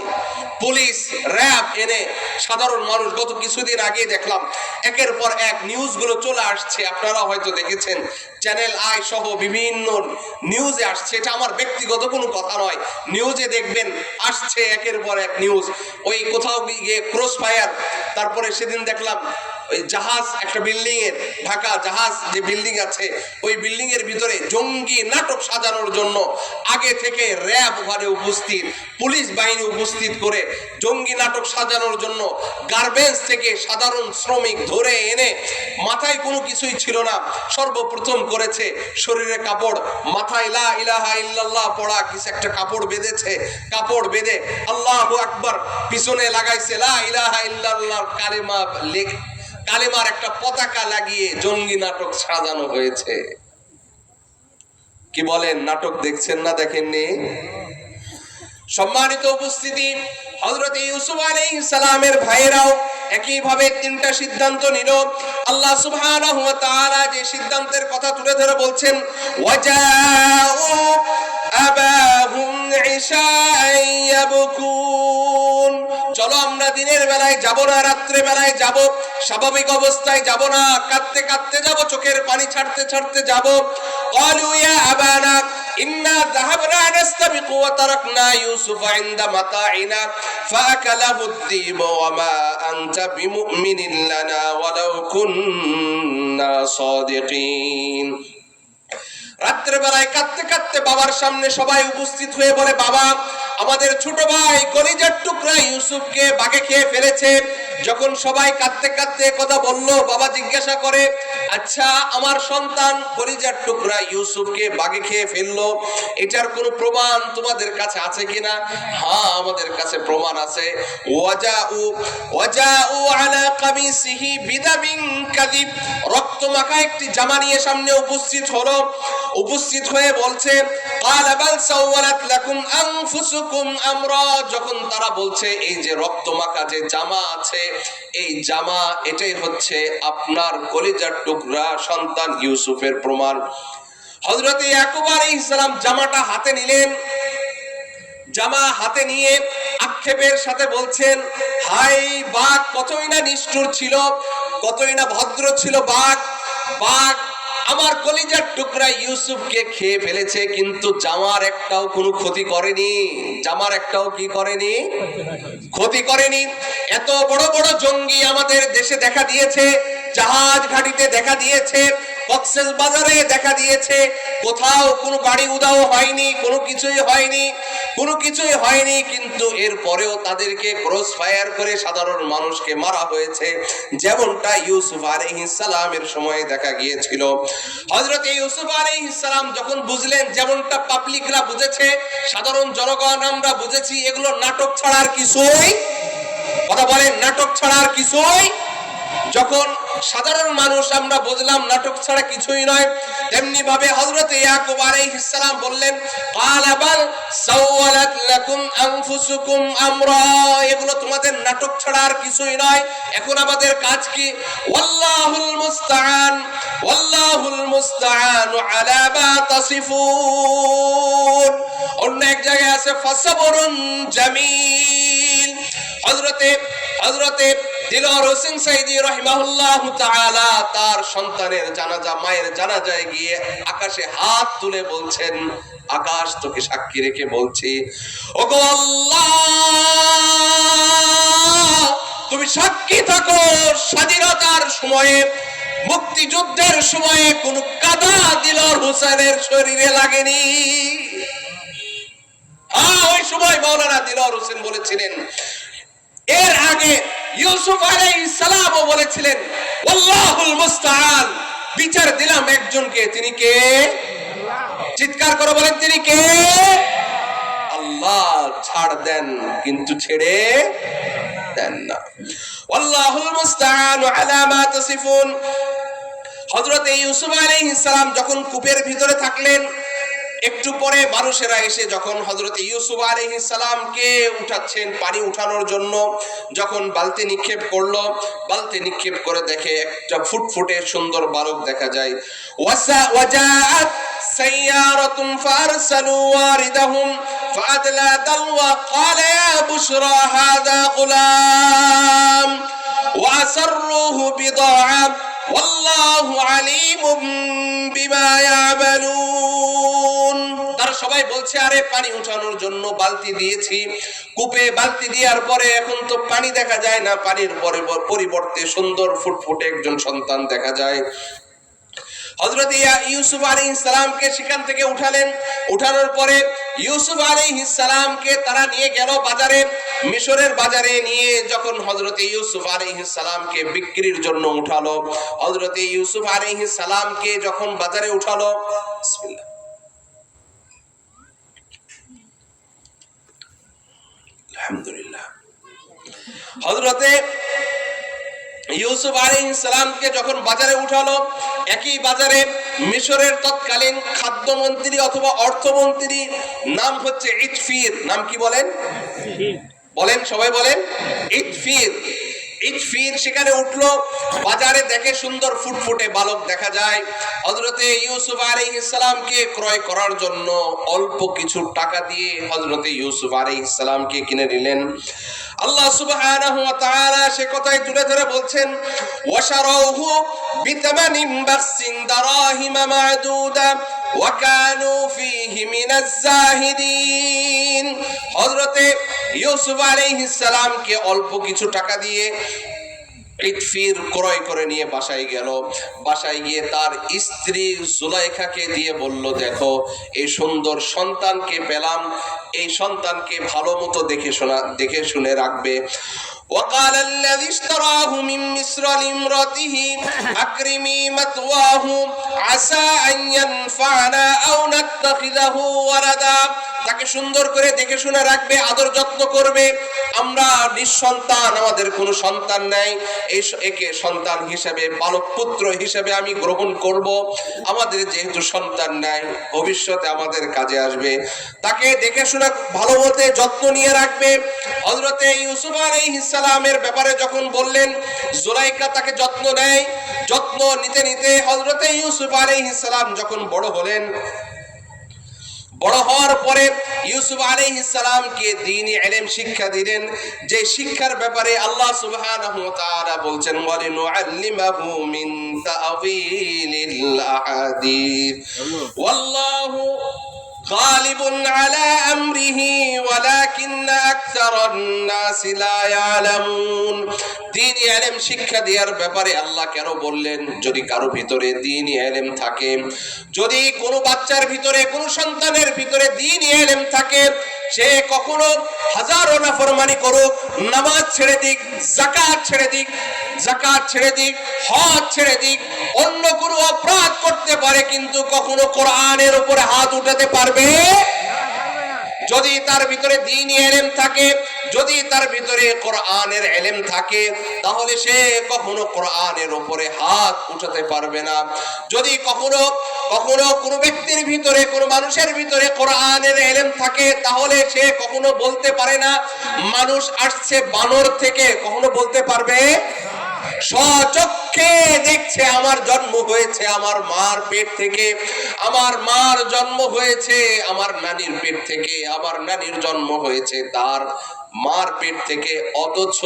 পুলিশ র‍্যাব এনে সাধারণ মানুষ, গত কিছুদিন আগে দেখলাম একের পর এক নিউজগুলো চলে আসছে, আপনারা হয়তো দেখেছেন, চ্যানেল আই সহ বিভিন্ন নিউজে আসছে। এটা আমার ব্যক্তিগত কোনো কথা নয়, নিউজে দেখবেন আসছে একের পর এক নিউজ। ওই কোথাও গিয়ে ক্রস ফায়ার, তারপরে সেদিন দেখলাম ওই জাহাজ, একটা বিল্ডিং এর, ঢাকা জাহাজ যে বিল্ডিং আছে ওই বিল্ডিং এর ভিতরে জঙ্গি নাটক সাজানোর জন্য আগে থেকে র‍্যাব ওখানে উপস্থিত, পুলিশ বাহিনী উপস্থিত করে জঙ্গি নাটক সাজানোর জন্য গার্মেন্টস থেকে সাধারণ শ্রমিক ধরে এনে, মাথায় কোনো কিছুই ছিল না, সর্বপ্রথম করেছে শরীরে কাপড়, মাথায় লা ইলাহা ইল্লাল্লাহ পড়া কিছু একটা কাপড় বেঁধেছে, কাপড় বেঁধে আল্লাহু আকবার পিছনে লাগাইছে লা ইলাহা ইল্লাল্লাহর কালেমার একটা পতাকা লাগিয়ে জঙ্গি নাটক সাজানো হয়েছে। কি বলেন, নাটক দেখছেন না, দেখেননি? সম্মানিত উপস্থিতি, হযরত ইউসুফ আলাইহিস সালামের ভাইয়েরাও একই ভাবে তিনটা সিদ্ধান্ত নিল। আল্লাহ সুবহানাহু ওয়া তাআলা যে সিদ্ধান্তের কথা তুলে ধরে বলছেন, ওয়াজাউ আবাহুম ইশাআন ইয়াবকুন, চলো আমরা দিনের বেলায় যাব না, রাত্রে বেলায় যাব, স্বাভাবিক অবস্থায় যাব না, কাঁদতে কাঁদতে যাব, চোখের পানি ছাড়তে ছাড়তে যাব। ক্বালু ইয়া আবানা ইন্না যাহাবনা নাস্তাবিকু ওয়া তারাকনা ইউসুফা ইনদা মাতাইনা ফাআকালাহু আদ-দীব ওয়া মা আনতা বিমুমিনিন লানা ওয়ালাউ কুন্না সাদিকিন। রাত্রে বেলায় কাঁদতে কাঁদতে বাবার সামনে সবাই উপস্থিত হয়ে বলে, বাবা, আমাদের ছোট ভাই কলিজার টুকরা ইউসুফকে বাঘে খেয়ে ফেলেছে। যখন সবাই কাঁদতে কাঁদতে কথা বলল, বাবা জিজ্ঞাসা করে, আচ্ছা আমার সন্তান কলিজার টুকরা ইউসুফকে বাঘে খেয়ে ফেললো, এটার কোনো প্রমাণ তোমাদের কাছে আছে কিনা? হ্যাঁ, আমাদের কাছে প্রমাণ আছে। ওয়াজাউ আলা কামিসিহি বিদামিন কাযিব, রক্ত মাখা একটি জামা নিয়ে সামনে উপস্থিত হলো, উপস্থিত হয়ে বলছে, ক্বালা বাল সাওয়ালাত লাকুম আনফুসুকুম আমরা, যখন তারা বলছে এই যে রক্ত মাখা যে জামা আছে, এই জামা এটাই হচ্ছে আপনার কলিজার টুকরা সন্তান ইউসুফের প্রমাণ। হযরত ইয়াকুব আলাইহিস সালাম জামাটা হাতে নিলেন, জামা হাতে নিয়ে আক্ষেপের সাথে বলছেন, হাই বাঘ কতই না নিষ্ঠুর ছিল, কতই না ভদ্র ছিল বাঘ, বাঘ আমার কলিজার টুকরা ইউসুফকে খেয়ে ফেলেছে, কিন্তু জামার একটাও কোনো ক্ষতি করেনি, জামার একটাও কি করেনি, ক্ষতি করেনি। এত বড় বড় জঙ্গি আমাদের দেশে দেখা দিয়েছে, জাহাজ ঘাটিতে দেখা দিয়েছে, কক্সেস বাজারে দেখা দিয়েছে, কোথাও কোনো গাড়ি উধাও হয়নি, কোনো কিছুই হয়নি, কোনো কিছুই হয়নি, কিন্তু এরপরেও তাদেরকে ক্রস ফায়ার করে সাধারণ মানুষকে মারা হয়েছে, যেমনটা ইউসুফ আলাইহিস সালামের সময় দেখা গিয়েছিল। হযরত ইউসুফ আলাইহিস সালাম যখন বুঝলেন, যেমনটা পাবলিকরা বুঝেছে, সাধারণ জনগণ আমরা বুঝেছি, এগুলো নাটক ছাড়া আর কিছুই, কথা বলেন, নাটক ছাড়া আর কিছুই, যখন সাধারণ মানুষ আমরা বুঝলাম নাটক ছাড়া কিছুই নয়, তেমনি ভাবে হযরত ইয়াকুব আলাইহিস সালাম বললেন, ক্বালা বাল সাওয়ালাত লাকুম আনফুসুকুম আমরা, এগুলো তোমাদের নাটক ছাড়া আর কিছুই নয়, এখন আমাদের কাজ কি? ওয়াল্লাহুল মুস্তাআন, ওয়াল্লাহুল মুস্তাআন আলা মা তাসিফুন। অন্য এক জায়গায় আছে ফাসাবরুন জামিল। হযরতে দিলওয়ার হোসেন সাইদি রাহিমাহুল্লাহ তাআলা তার সন্তানের জানাজা, মায়ের জানাজায় গিয়ে আকাশে হাত তুলে বলছেন, আকাশ তোকে সাক্ষী রেখে বলছি, ওগো আল্লাহ, তুমি সাক্ষী থাকো, স্বাধীনতার সময়ে, মুক্তিযুদ্ধের সময়ে কোন কাদা দিলওয়ার হোসেনের শরীরে লাগেনি। হ্যাঁ, ওই সময় মাওলানা দিলওয়ার হোসেন বলেছিলেন, এর আগে ইউসুফ আলাইহিস সালামও বলেছিলেন, আল্লাহুল মুস্তাআন, বিচার দিলাম একজনকে, তিনি কে? চিৎকার করে বলেন, তিনি কে? আল্লাহ। ছাড় দেন কিন্তু ছেড়ে দেন না। আল্লাহুল মুস্তাআন আলা মা তাসিফুন। হযরত ইউসুফ আলাইহিস সালাম যখন কূপের ভিতরে থাকলেন, একটু পরে মানুষেরা এসে যখন হযরত ইউসুফ আলাইহিস সালামকে উঠাচ্ছেন পানি উঠানোর জন্য, যখন বালতি নিক্ষেপ করলো, বালতি নিক্ষেপ করে দেখে একটা ফুটফুটে সুন্দর বালক দেখা যায়। ওয়াজাআত সাইয়ারাতুন ফারসালু ওয়ারিদাহুম ফাআদলা দালওয়া ক্বালা ইয়া বুশরা হাযা গুলাম ওয়াসরুহু বিদাআ ওয়াল্লাহু আলীমুম বিমা ইয়ামালুন। তারা সবাই বলছে, আরে পানি উঠানোর জন্য বালতি দিয়েছি, কূপে বালতি দেওয়ার পরে এখন তো পানি দেখা যায় না, পানির পরিবর্তে সুন্দর ফুটফুটে একজন সন্তান দেখা যায়। হযরত ইউসুফ আলাইহিস সালামকে সেখান থেকে উঠালেন। উঠানোর পরে ইউসুফ আলাইহিস সালামকে তারা নিয়ে গেল বাজারে, মিশরের বাজারে নিয়ে যখন হযরত ইউসুফ আলাইহিস সালামকে বিক্রির জন্য উঠালো, হযরত ইউসুফ আলাইহিস সালামকে যখন বাজারে উঠালো, বিসমিল্লাহ, আলহামদুলিল্লাহ, হযরত ইউসুফ আলাইহিস সালামকে যখন বাজারে উঠালো, একই বাজারে মিশরের তৎকালীন খাদ্যমন্ত্রী অথবা অর্থমন্ত্রী, নাম হচ্ছে ইতফির। নাম কি বলেন? বলেন, সবাই বলেন, ইতফির। ইতফির সেখানে উঠলো, বাজারে দেখে সুন্দর ফুটফুটে বালক দেখা যায়। হযরতে ইউসুফ আলাইহিস সালামকে ক্রয় করার জন্য অল্প কিছু টাকা দিয়ে হযরতে ইউসুফ আলাইহিস সালামকে কিনে নিলেন। আল্লাহ সুবহানাহু ওয়া তাআলা সে কথাই তুলে ধরে বলছেন, ওয়াশারাউহু বিতামানিন বাসিন দারাহিমা মা'দুদা ওয়া কানু ফীহি মিনাজ জাহিদিন। হযরতে ইউসুফ আলাইহিস সালামকে অল্প কিছু টাকা দিয়ে ইতফির ক্রয় করে নিয়ে বাসায় গেল। বাসায় গিয়ে তার স্ত্রী জুলাইখাকে দিয়ে বলল, দেখো এই সুন্দর সন্তানকে পেলাম, এই সন্তানকে ভালো মতো দেখে শুনে রাখবে। وقال الذي اشتراه من مصر لامرأته أكرمي مثواه عسى أن ينفعنا أو نتخذه ولدا। তাকে সুন্দর করে দেখে শুনে রাখবে, আদর যত্ন করবে। আমরা নিঃসন্তান, আমাদের কোনো সন্তান নাই, একে সন্তান হিসেবে, বালক পুত্র হিসেবে আমি গ্রহণ করব। আমাদের যেহেতু সন্তান নাই, ভবিষ্যতে আমাদের কাজে আসবে, তাকে দেখে শুনে ভালো মতে যত্ন নিয়ে রাখবে। হযরতে ইউসুফ আলাইহিস সালামের ব্যাপারে যখন বললেন, জুলাইখা তাকে যত্ন নেয়। যত্ন নিতে নিতে হযরতে ইউসুফ আলাইহিস সালাম যখন বড় হলেন, বড় হওয়ার পরে ইউসুফ আলাইহিস সালামকে দ্বীনি ইলম শিক্ষা দিলেন, যে শিক্ষার ব্যাপারে আল্লাহ সুবহানাহু ওয়া তাআলা বলছেন, ওয়ালিনুআল্লিমাহু মিন তা'ওয়িলিল আহাদিস ওয়াল্লাহু গালিবুন আলা আমরিহি ওয়ালাকিন্না আকসারান নাসি লা ইয়ালামুন। দ্বীনি ইলম শিক্ষা দেওয়ার ব্যাপারে আল্লাহ কেন বললেন? যদি কারো ভিতরে দ্বীনি ইলম থাকে, যদি কোনো বাচ্চার ভিতরে, কোনো সন্তানের ভিতরে দ্বীনি ইলম থাকে, সে কখনো হাজারো নাফরমানি করুক, নামাজ ছেড়ে দিক, যাকাত ছেড়ে দিক, হজ ছেড়ে দিক, অন্য কোনো অপরাধ করতে পারে, কিন্তু কখনো কোরআনের উপরে হাত উঠাতে পারবে। যদি তার ভিতরে দ্বীনি ইলম থাকে, যদি তার ভিতরে কোরআনের ইলম থাকে, তাহলে সে কখনো কোরআনের উপরে হাত উঠাতে পারবে না। যদি কখনো কোনো ব্যক্তির ভিতরে, কোনো মানুষের ভিতরে কোরআনের ইলম থাকে, তাহলে সে কখনো বলতে পারে না মানুষ আসছে বানর থেকে, কখনো বলতে পারবে? স্বচক্ষে দেখছে, আমার জন্ম হয়েছে আমার মার পেট থেকে, আমার মার জন্ম হয়েছে আমার নানির পেট থেকে, আমার নানির জন্ম হয়েছে তার মার পেট থেকে। অথচ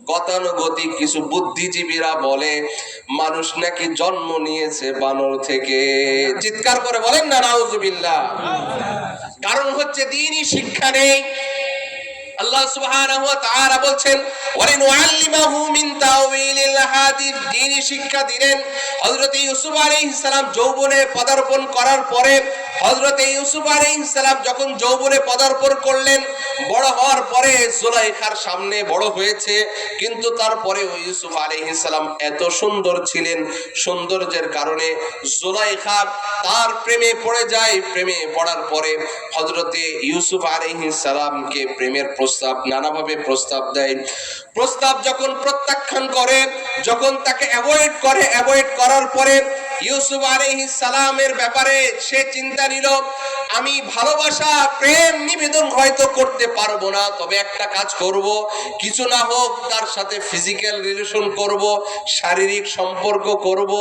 গতানুগতিক কিছু বুদ্ধিজীবীরা বলে মানুষ নাকি জন্ম নিয়েছে বানর থেকে। চিৎকার করে বলেন না নাউজুবিল্লাহ। কারণ হচ্ছে দ্বীনি শিক্ষা নেই। আল্লাহ সুবহানাহু ওয়া তাআলা বলছেন, ওয়ালিনুআল্লিমাহু মিন তা'ওয়িলিল হাদিস। দ্বীনি শিক্ষা দিলেন। হযরত ইউসুফ আলাইহিস সালাম যৌবনে পদার্পণ করার পরে, হযরত ইউসুফ আলাইহিস সালাম যখন যৌবনে পদার্পণ করলেন, বড় হওয়ার পরে জুলাইখার সামনে বড় হয়েছে, কিন্তু তারপরে ইউসুফ আলাইহিস সালাম এত সুন্দর ছিলেন, সৌন্দর্যের কারণে জুলাইখা তার প্রেমে পড়ে যায়। প্রেমে পড়ার পরে হযরত ইউসুফ আলাইহিস সালামকে প্রেমের প্রস্তাব, নানাভাবে প্রস্তাব দেয়। প্রস্তাব যখন প্রত্যাখ্যান করে, যখন তাকে অ্যাভয়েড করার পরে ইউসুফ আলাইহিস সালামের ব্যাপারে সে চিন্তা নিল, আমি ভালোবাসা প্রেম নিবেদন হয়তো করতে পারবো না, তবে একটা কাজ করব, কিছু না হোক তার সাথে ফিজিক্যাল রিলেশন করব, শারীরিক সম্পর্ক করব,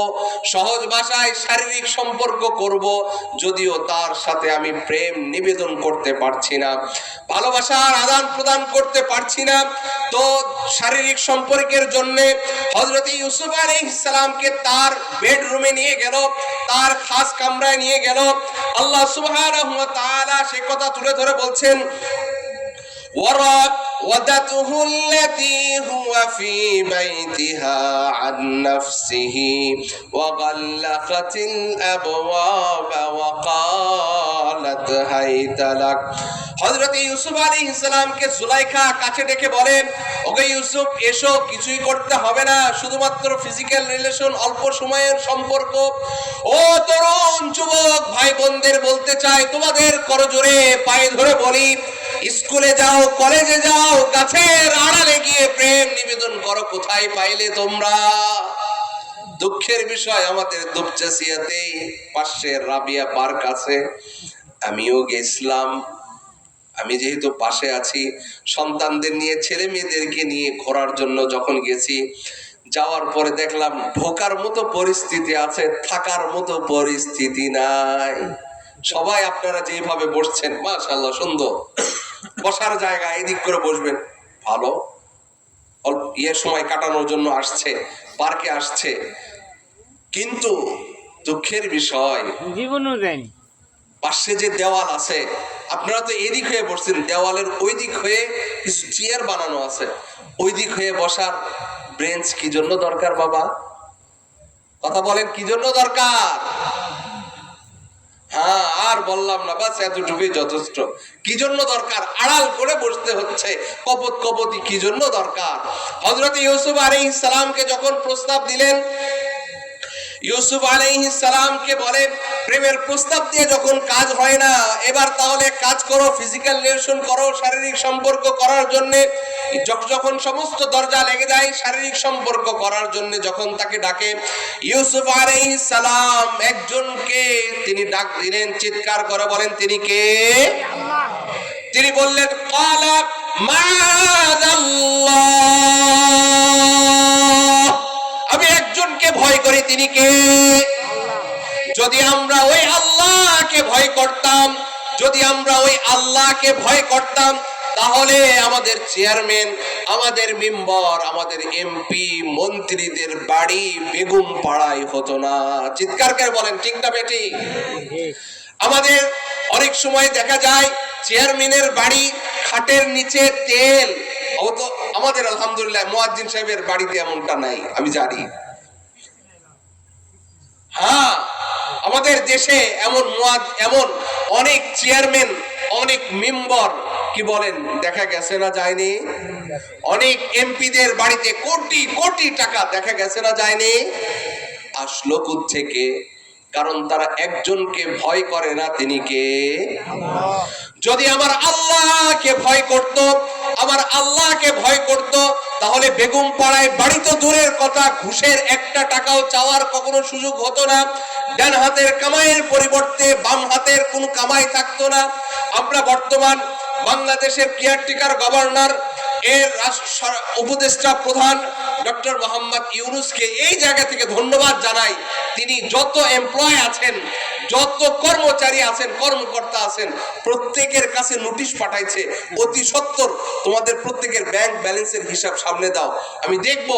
সহজ ভাষায় শারীরিক সম্পর্ক করব, যদিও তার সাথে আমি প্রেম নিবেদন করতে পারছি না, ভালোবাসার আদান প্রদান করতে পারছি না, তো শারীরিক সম্পর্কের জন্য হযরত ইউসুফ আলাইহিস সালামকে তার বেডরুমে নিয়ে গেল, তার খাস কামরায় নিয়ে গেল। আল্লাহ সুবহানাহু ওয়া তাআলা সে কথা তুলে ধরে বলছেন, وراودته التي هو في بيتها عن نفسه وغلقت الأبواب وقالت هيت لك। হযরত ইউসুফ আলাইহিস সালামকে জুলাইখা কাছে ডেকে বলেন, ওগো ইউসুফ এসো, কিছুই করতে হবে না, শুধুমাত্র ফিজিক্যাল রিলেশন, অল্প সময়ের সম্পর্ক। ও তরুণ যুবক ভাই বোনদের বলতে চাই, তোমাদের করজোরে পায়ে ধরে বলি, স্কুলে যাও, কলেজে যাও, গাছের আড়ালে গিয়ে প্রেম নিবেদন করো, কোথায় পাইলে তোমরা? দুঃখের বিষয়, আমাদের দুপচাচিয়াতে পাশে রাবিয়া পার্ক আছে, আমিও গেছিলাম। আমি যেহেতু পাশে আছি, সন্তানদের নিয়ে, ছেলে মেয়েদেরকে নিয়ে ঘোরার জন্য যখন গেছি, যাওয়ার পরে দেখলাম ঢোকার মতো পরিস্থিতি আছে, থাকার মতো পরিস্থিতি নাই। সবাই আপনারা যেভাবে বসছেন, মাশাআল্লাহ সুন্দর, বসার জায়গা, এদিক করে বসবেন, ভালো, সময় কাটানোর জন্য আসছে, পার্কে আসছে, কিন্তু দুঃখের বিষয় জীবনও দেয়নি। পাশে যে দেওয়াল আছে, আপনারা তো এদিক হয়ে বসছেন, দেওয়ালের ওই দিক হয়ে কিছু চেয়ার বানানো আছে, ওই দিক হয়ে বসার ব্রেঞ্চ কি জন্য দরকার বাবা? কথা বলেন, কি জন্য দরকার? হ্যাঁ, আর বললাম না, বাস এতটুকুই যথেষ্ট। কি জন্য দরকার? আড়াল করে বসতে হচ্ছে, কপত কপতি কি জন্য দরকার? হযরত ইউসুফ আলাইহিস সালামকে যখন প্রস্তাব দিলেন, ইউসুফ আলাইহিস সালামকে বলে, প্রেমের প্রস্তাব দিয়ে যখন কাজ হয় না, এবার তাহলে কাজ করো, ফিজিক্যাল রিলেশন করো, শারীরিক সম্পর্ক করার জন্য। যখন সমস্ত দরজা লেগে যায় শারীরিক সম্পর্ক করার জন্য, যখন তাকে ডাকে, ইউসুফ আলাইহিস সালাম একজনকে তিনি ডাক দিলেন, চিৎকার করে বলেন, তিনি কে? তিনি বললেন, ক্বালা মাআযাল্লাহ, আমি একজনকে ভয় করি, তিনি কে? যদি আমরা ওই আল্লাহকে ভয় করতাম, যদি আমরা ওই আল্লাহকে ভয় করতাম, তাহলে আমাদের চেয়ারম্যান, আমাদের মেম্বার, আমাদের এমপি, মন্ত্রীদের বাড়ি বেগুম পাড়ায় হতো না। চিৎকার করে বলেন, ঠিক না বেটি? আমাদের অনেক সময় দেখা যায় চেয়ারম্যানের বাড়ি খাটের নিচে তেল, আমাদের আলহামদুলিল্লাহ মুয়াজ্জিন সাহেবের বাড়িতে এমনটা নাই, আমি জানি। হ্যাঁ, আমাদের দেশে এমন অনেক চেয়ারম্যান, অনেক মেম্বার, কি বলেন, দেখা গেছে না যায়নি? অনেক এমপিদের বাড়িতে কোটি কোটি টাকা দেখা গেছে না যায়নি? আসলো কোত্থেকে? কারণ তারা একজনকে ভয় করে না, তিনি কে? যদি আমার আল্লাহকে ভয় করত, আমার আল্লাহকে ভয় করত, তাহলে বেগম পাড়ায় বাড়ি তো দূরের কথা, ঘুষের একটা টাকাও চাওয়ার কখনো সুযোগ হতো না। ডান হাতের কামাইয়ের পরিবর্তে বাম হাতের কোনো কামাই থাকতো না। আমরা বর্তমান বাংলাদেশের কেয়ারটেকার গভর্নর এর উপদেষ্টা প্রধান ডক্টর মোহাম্মদ ইউনূসকে এই জায়গা থেকে ধন্যবাদ জানাই। তিনি যত এমপ্লয় আছেন, যত কর্মচারী আছেন, কর্মকর্তা আছেন, প্রত্যেকের কাছে নোটিশ পাঠাইছে, অতি সত্বর তোমাদের প্রত্যেকের ব্যাংক ব্যালেন্সের হিসাব সামনে দাও, আমি দেখব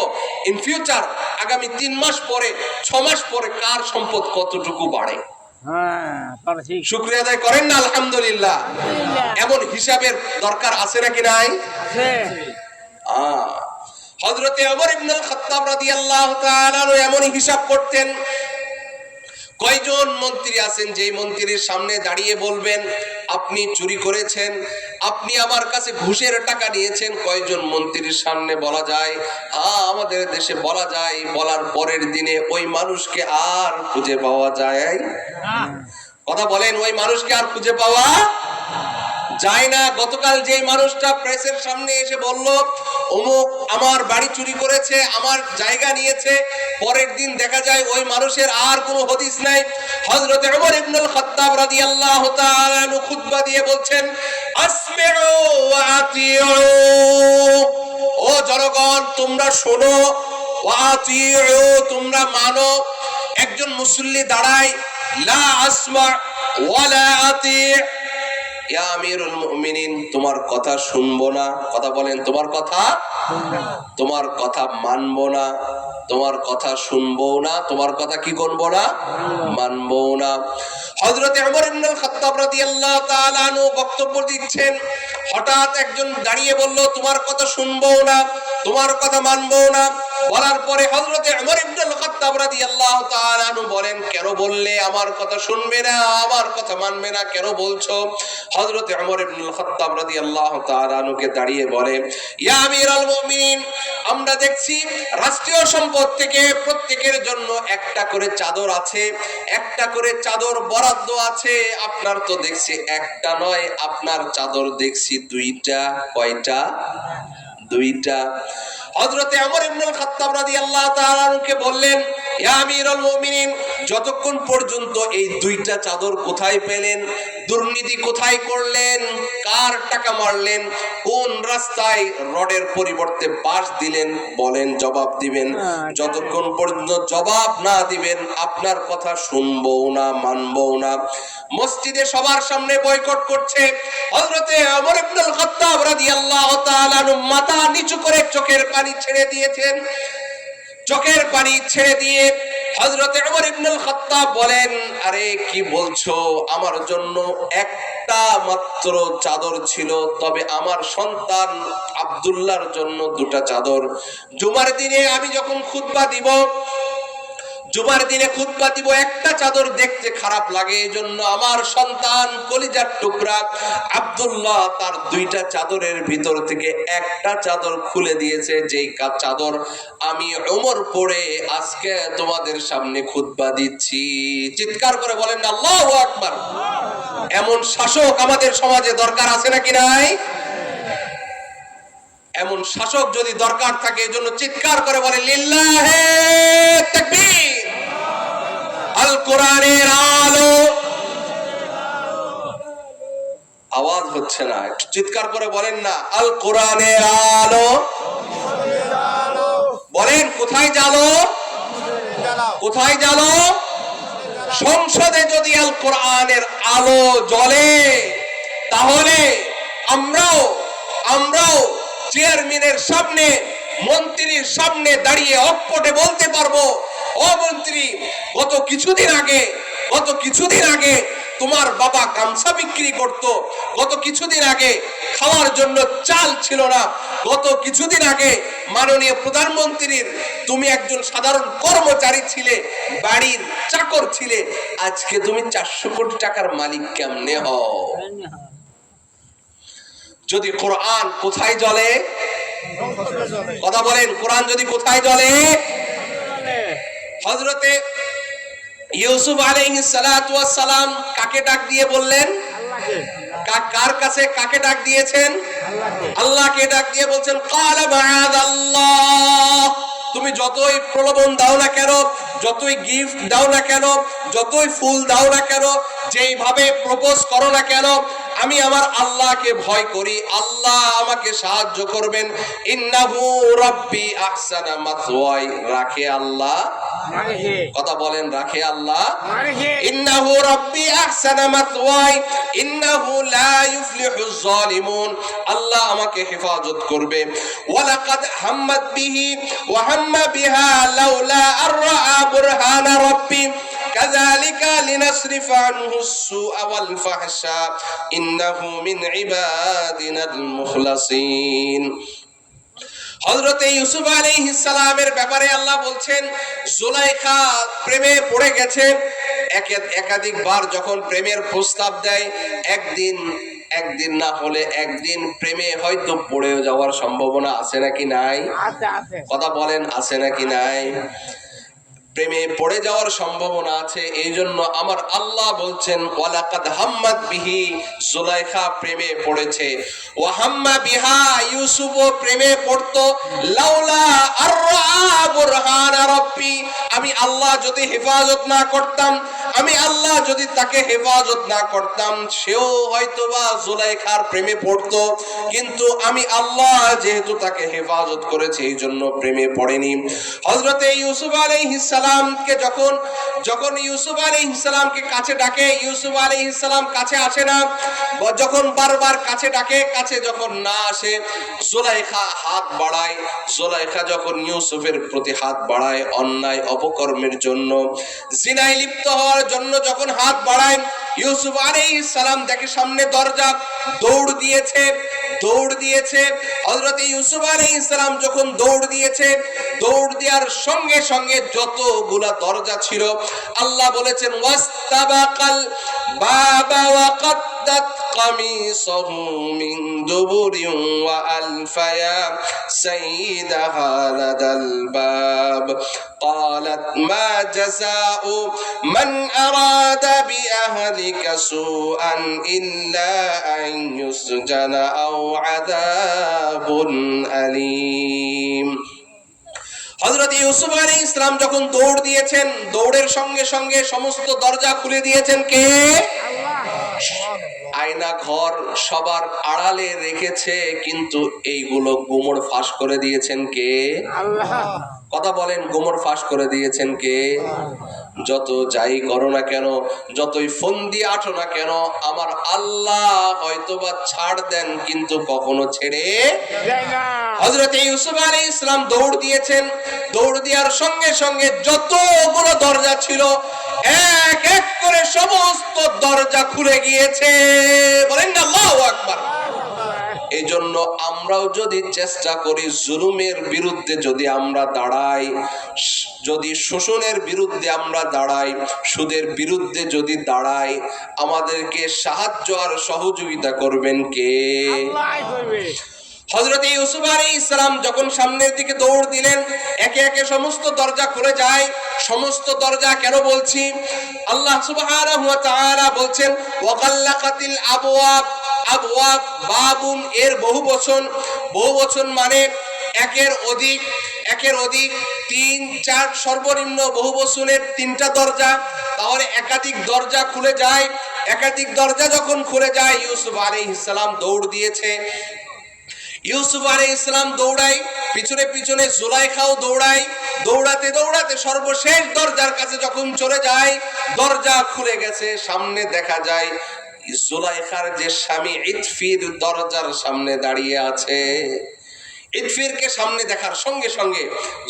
ইন ফিউচার আগামী 3 মাস পরে, 6 মাস পরে কার সম্পদ কতটুকু বাড়ে। শুকরিয়া আদায় করেন না? আলহামদুলিল্লাহ। এমন হিসাবের দরকার আছে নাকি নাই? হযরতে ওমর ইবনুল খাত্তাব রাদিয়াল্লাহু তাআলা এমন হিসাব করতেন। কয়জন মন্ত্রী আছেন যেই মন্ত্রীর সামনে দাঁড়িয়ে বলবেন, আপনি চুরি করেছেন, আপনি আমার কাছে ঘুষের টাকা নিয়েছেন? কয়জন মন্ত্রীর সামনে বলা যায়? আমাদের দেশে বলা যায়, বলার পরের দিনে ওই মানুষকে আর খুঁজে পাওয়া যায়? কথা বলেন, ওই মানুষকে আর খুঁজে পাওয়া যায় না। গতকাল যেই মানুষটা প্রেসের সামনে এসে বলল অমুক আমার বাড়ি চুরি করেছে, আমার জায়গা নিয়েছে, পরের দিন দেখা যায় ওই মানুষের আর কোনো হদিস নাই। হযরত ওমর ইবনুল খাত্তাব রাদিয়াল্লাহু তাআলা আনহু খুতবা দিয়ে বলছেন, আসমিউ ওয়া আতিউ, ও জনগণ তোমরা শোনো, ওয়া আতিউ তোমরা মানো। একজন মুসল্লি দাঁড়ায়, লা আসমা ওয়ালা আতি, ইয়া আমিরুল মুমিনিন তোমার কথা শুনবো না। কথা বলেন, তোমার কথা মানবো না, তোমার কথা শুনবো না, তোমার কথা কি করবো না, মানবো না। হযরত ওমর ইবনুল খাত্তাব রাদিয়াল্লাহু তাআলা আনহু বক্তব্য দিচ্ছেন, হঠাৎ একজন দাঁড়িয়ে বলল তোমার কথা শুনবো না, তোমার কথা মানবো না। বলার পরে হযরত ওমর ইবনুল খাত্তাব রাদিয়াল্লাহু তাআলা আনহু বলেন, কেন বললে আমার কথা শুনবে না, আমার কথা মানবে না, কেন বলছো? হযরত ওমর ইবনুল খাত্তাব রাদিয়াল্লাহু তাআলা আনহুকে দাঁড়িয়ে বলে, ইয়া আমিরুল মুমিনিন আমরা দেখছি রাষ্ট্রীয় সম্পদ থেকে প্রত্যেকের জন্য একটা করে চাদর আছে, একটা করে চাদর বরাদ্দ আছে। আপনার তো দেখছি একটা নয়, আপনার চাদর দেখছি দুইটা। কয়টা? দুইটা। হযরত ওমর ইবনুল খাত্তাব রাদিয়াল্লাহু তাআলা আনহুকে বললেন, ইয়া আমিরুল মুমিনিন যতক্ষণ পর্যন্ত এই দুইটা চাদর কোথায় পেলেন, দুর্নীতি কোথায় করলেন, কার টাকা মারলেন, কোন রাস্তায় রডের পরিবর্তে বাঁশ দিলেন, বলেন, জবাব দিবেন। যতক্ষণ পর্যন্ত জবাব না দিবেন আপনার কথা শুনবো না, মানবো না। মসজিদে সবার সামনে বয়কট করছে। হযরত ওমর ইবনুল খাত্তাব রাদিয়াল্লাহু তাআলা আনহু মাথা নিচু করে চোখের পানি ছেড়ে দিয়েছেন। চোখের পানি ছেড়ে দিয়ে হযরত ওমর ইবনুল খাত্তাব বলেন, আরে কি বলছো, আমার জন্য একটা মাত্র চাদর ছিল, তবে আমার সন্তান আব্দুল্লাহর জন্য দুটা চাদর। জুমার দিনে আমি যখন খুতবা দিব, একটা চাদর দেখতে খারাপ লাগে, এজন্য আমার সন্তান কলিজার টুকরা আব্দুল্লাহ তার দুইটা চাদরের ভিতর থেকে একটা চাদর খুলে দিয়েছে, যেই চাদর আমি ওমর পরে আজকে তোমাদের সামনে খুতবা দিচ্ছি। চিৎকার করে বলেন আল্লাহু আকবার। এমন শাসক আমাদের সমাজে দরকার আছে নাকি নাই? এমন শাসক যদি দরকার থাকে, এজন্য চিৎকার করে বলে লিল্লাহে তাকবীর। আল কোরআনের আলো। আওয়াজ হচ্ছে না, একটু চিৎকার করে বলেন না, আল কোরআনের আলো। বলেন কোথায় জ্বালো, কোথায় জ্বালো? সংসদে যদি আল কোরআনের আলো জ্বলে, তাহলে আমরাও চেয়ারম্যানের সামনে, মন্ত্রীর সামনে দাঁড়িয়ে অকপটে বলতে পারবো, ও মন্ত্রী, গত কিছুদিন আগে তোমার বাবা গামছা বিক্রি করত, গত কিছুদিন আগে খাওয়ার জন্য চাল ছিল না, গত কিছুদিন আগে মাননীয় প্রধানমন্ত্রীর তুমি একজন সাধারণ কর্মচারী ছিলে, বাড়ির চাকর ছিলে, আজকে তুমি 400 কোটি টাকার মালিক কেমনে হও? যদি কোরআন কোথায় জ্বলে, কথা বলেন, কোরআন যদি কোথায় জ্বলে? হযরতে ইউসুফ আলাইহিস সালাতু ওয়াস সালাম কাকে ডাক দিয়ে বললেন? কার কাছে কাকে ডাক দিয়েছেন? আল্লাহকে ডাক দিয়ে বলছেন, ক্বালা মাআযাল্লাহ, তুমি যতই প্রলোভন দাও না কেন, যতই গিফট দাও না কেন, যতই ফুল দাও না কেন, যেইভাবে প্রপোজ করো না কেন, আমি আমার আল্লাহকে ভয় করি, আল্লাহ আমাকে সাহায্য করবেন। ইন্নাহু রাব্বি আহসানা মাথওয়াই, রাখে আল্লাহ, কথা বলেন, রাখে আল্লাহ। ইন্নাহু রাব্বি আহসানা মাথওয়াই ইন্নাহু লা ইউফলিহুজ জালিমুন, আল্লাহ আমাকে হেফাজত করবে। ওয়ালাকাদ হাম্মাত বিহি ওয়া হাম্মা বিহা লাউলা আররা বুরহানা রাব্বি কাযালিকা লিনাসরিফ আনহুস সুআ ওয়াল ফাহশা ইন্নাহু মিন ইবাদিনাল মুখলাসিন। হযরত ইউসুফ আলাইহিস সালামের ব্যাপারে আল্লাহ বলছেন, জুলাইখা প্রেমে পড়ে গেছে। একাধিকবার যখন প্রেমের প্রস্তাব দেয়, একদিন না হলে একদিন প্রেমে হয়তো পড়ে যাওয়ার সম্ভাবনা আছে নাকি নাই? কথা বলেন, আছে নাকি নাই? প্রেমে পড়ে যাওয়ার সম্ভাবনা আছে। এই জন্য আমার আল্লাহ বলছেন ওয়ালাকাদ হাম্মাত বিহি, জুলাইখা প্রেমে পড়েছে। ওয়া হাম্মা বিহা, ইউসুফও প্রেমে পড়তো। লাউলা আররা বুরহান রাব্বি, আমি আল্লাহ যদি হেফাজত না করতাম, আমি আল্লাহ যদি তাকে হেফাজত না করতাম, সেও হয়তোবা জুলাইখার প্রেমে পড়তো। কিন্তু আমি আল্লাহ যেহেতু তাকে হেফাজত করেছে, এই জন্য প্রেমে পড়েনি। হযরতে ইউসুফ আলাইহিস সালামকে যখন ইউসুফ আলাইহিস সালামকে কাছে ডাকে, ইউসুফ আলাইহিস সালাম কাছে আসে না। যখন বারবার কাছে ডাকে, কাছে যখন না আসে, জুলাইখা হাত বাড়ায়। জুলাইখা যখন ইউসুফের প্রতি হাত বাড়ায় অন্যায় অপকর্মের জন্য, জিনায় লিপ্ত হওয়ার জন্য যখন হাত বাড়ায়, ইউসুফ আলাইহিস সালাম দেখে সামনে দরজা, দৌড় দিয়েছে। হযরত ইউসুফ আলাইহিস সালাম যখন দৌড় দেওয়ার সঙ্গে সঙ্গে যতগুলা দরজা ছিল, আল্লাহ বলেছেন ওয়াস্তাবাকাল বাবা ওয়া কাদ্দাত কামিসাহু মিন দুবুরিন ওয়া আলফায়া সাইয়্যিদাহা লাদাল বাব قالت ما جزاء من أراد بأهلك سوءا إلا أن يسجن أو عذاب أليم। হযরত ইউসুফ আলাইহিস সালাম যখন দৌড় দিয়েছেন, দৌড়ের সঙ্গে সঙ্গে সমস্ত দরজা খুলে দিয়েছেন কে? আয়না ঘর সবার আড়ালে রেখেছে, কিন্তু এইগুলো গোমর ফাঁস করে দিয়েছেন কে? আল্লাহ। কথা বলেন, গোমর ফাঁস করে দিয়েছেন কে? যত যাই করো না কেন, যতই ফন্দি আঠো না কেন, আমার আল্লাহ হয়তোবা ছাড় দেন, কিন্তু কখনো ছেড়ে হযরত ইউসুফ আলাইহিস সালাম দৌড় দিয়েছেন। দৌড় দেওয়ার সঙ্গে সঙ্গে যতগুলো দরজা ছিল এক এক করে সমস্ত দরজা খুলে গিয়েছে। বলেন না আল্লাহু আকবার। এই জন্য আমরাও যদি চেষ্টা করি জুলুমের বিরুদ্ধে যদি আমরা দাঁড়াই, যদি শোষণের বিরুদ্ধে আমরা দাঁড়াই, সুদের বিরুদ্ধে যদি দাঁড়াই, আমাদেরকে সাহায্য আর সহযোগিতা করবেন কে? হযরত ইউসুফ আলাইহিস সালাম যখন সামনের দিকে দৌড় দিলেন, একে একে সমস্ত দরজা খুলে যায়। সমস্ত দরজা কেন বলছি? আল্লাহ সুবহানাহু ওয়া তাআলা বলছেন ওয়াগাল্লাকাতিল আবওয়াব। আবওয়াব বাবুন এর বহু বচন মানে একের অধিক, 3 4 সর্বনিম্ন বহু বচনের 3টা দরজা, তাহলে একাধিক দরজা খুলে যায়। একাধিক দরজা যখন খুলে যায়, ইউসুফ আলাইহিস সালাম দৌড় দিয়েছে। ইউসুফ আলাইহিস সালাম দৌড়ায়, পিছনে পিছনে জুলাইখাও দৌড়ায়। দৌড়াতে সর্বশেষ দরজার কাছে যখন চলে যায়, দরজা খুলে গেছে। সামনে দেখা যায় জুলাইখার যে স্বামী ইতফির দরজার সামনে দাঁড়িয়ে আছে। ইতফিরকে সামনে দেখার সঙ্গে সঙ্গে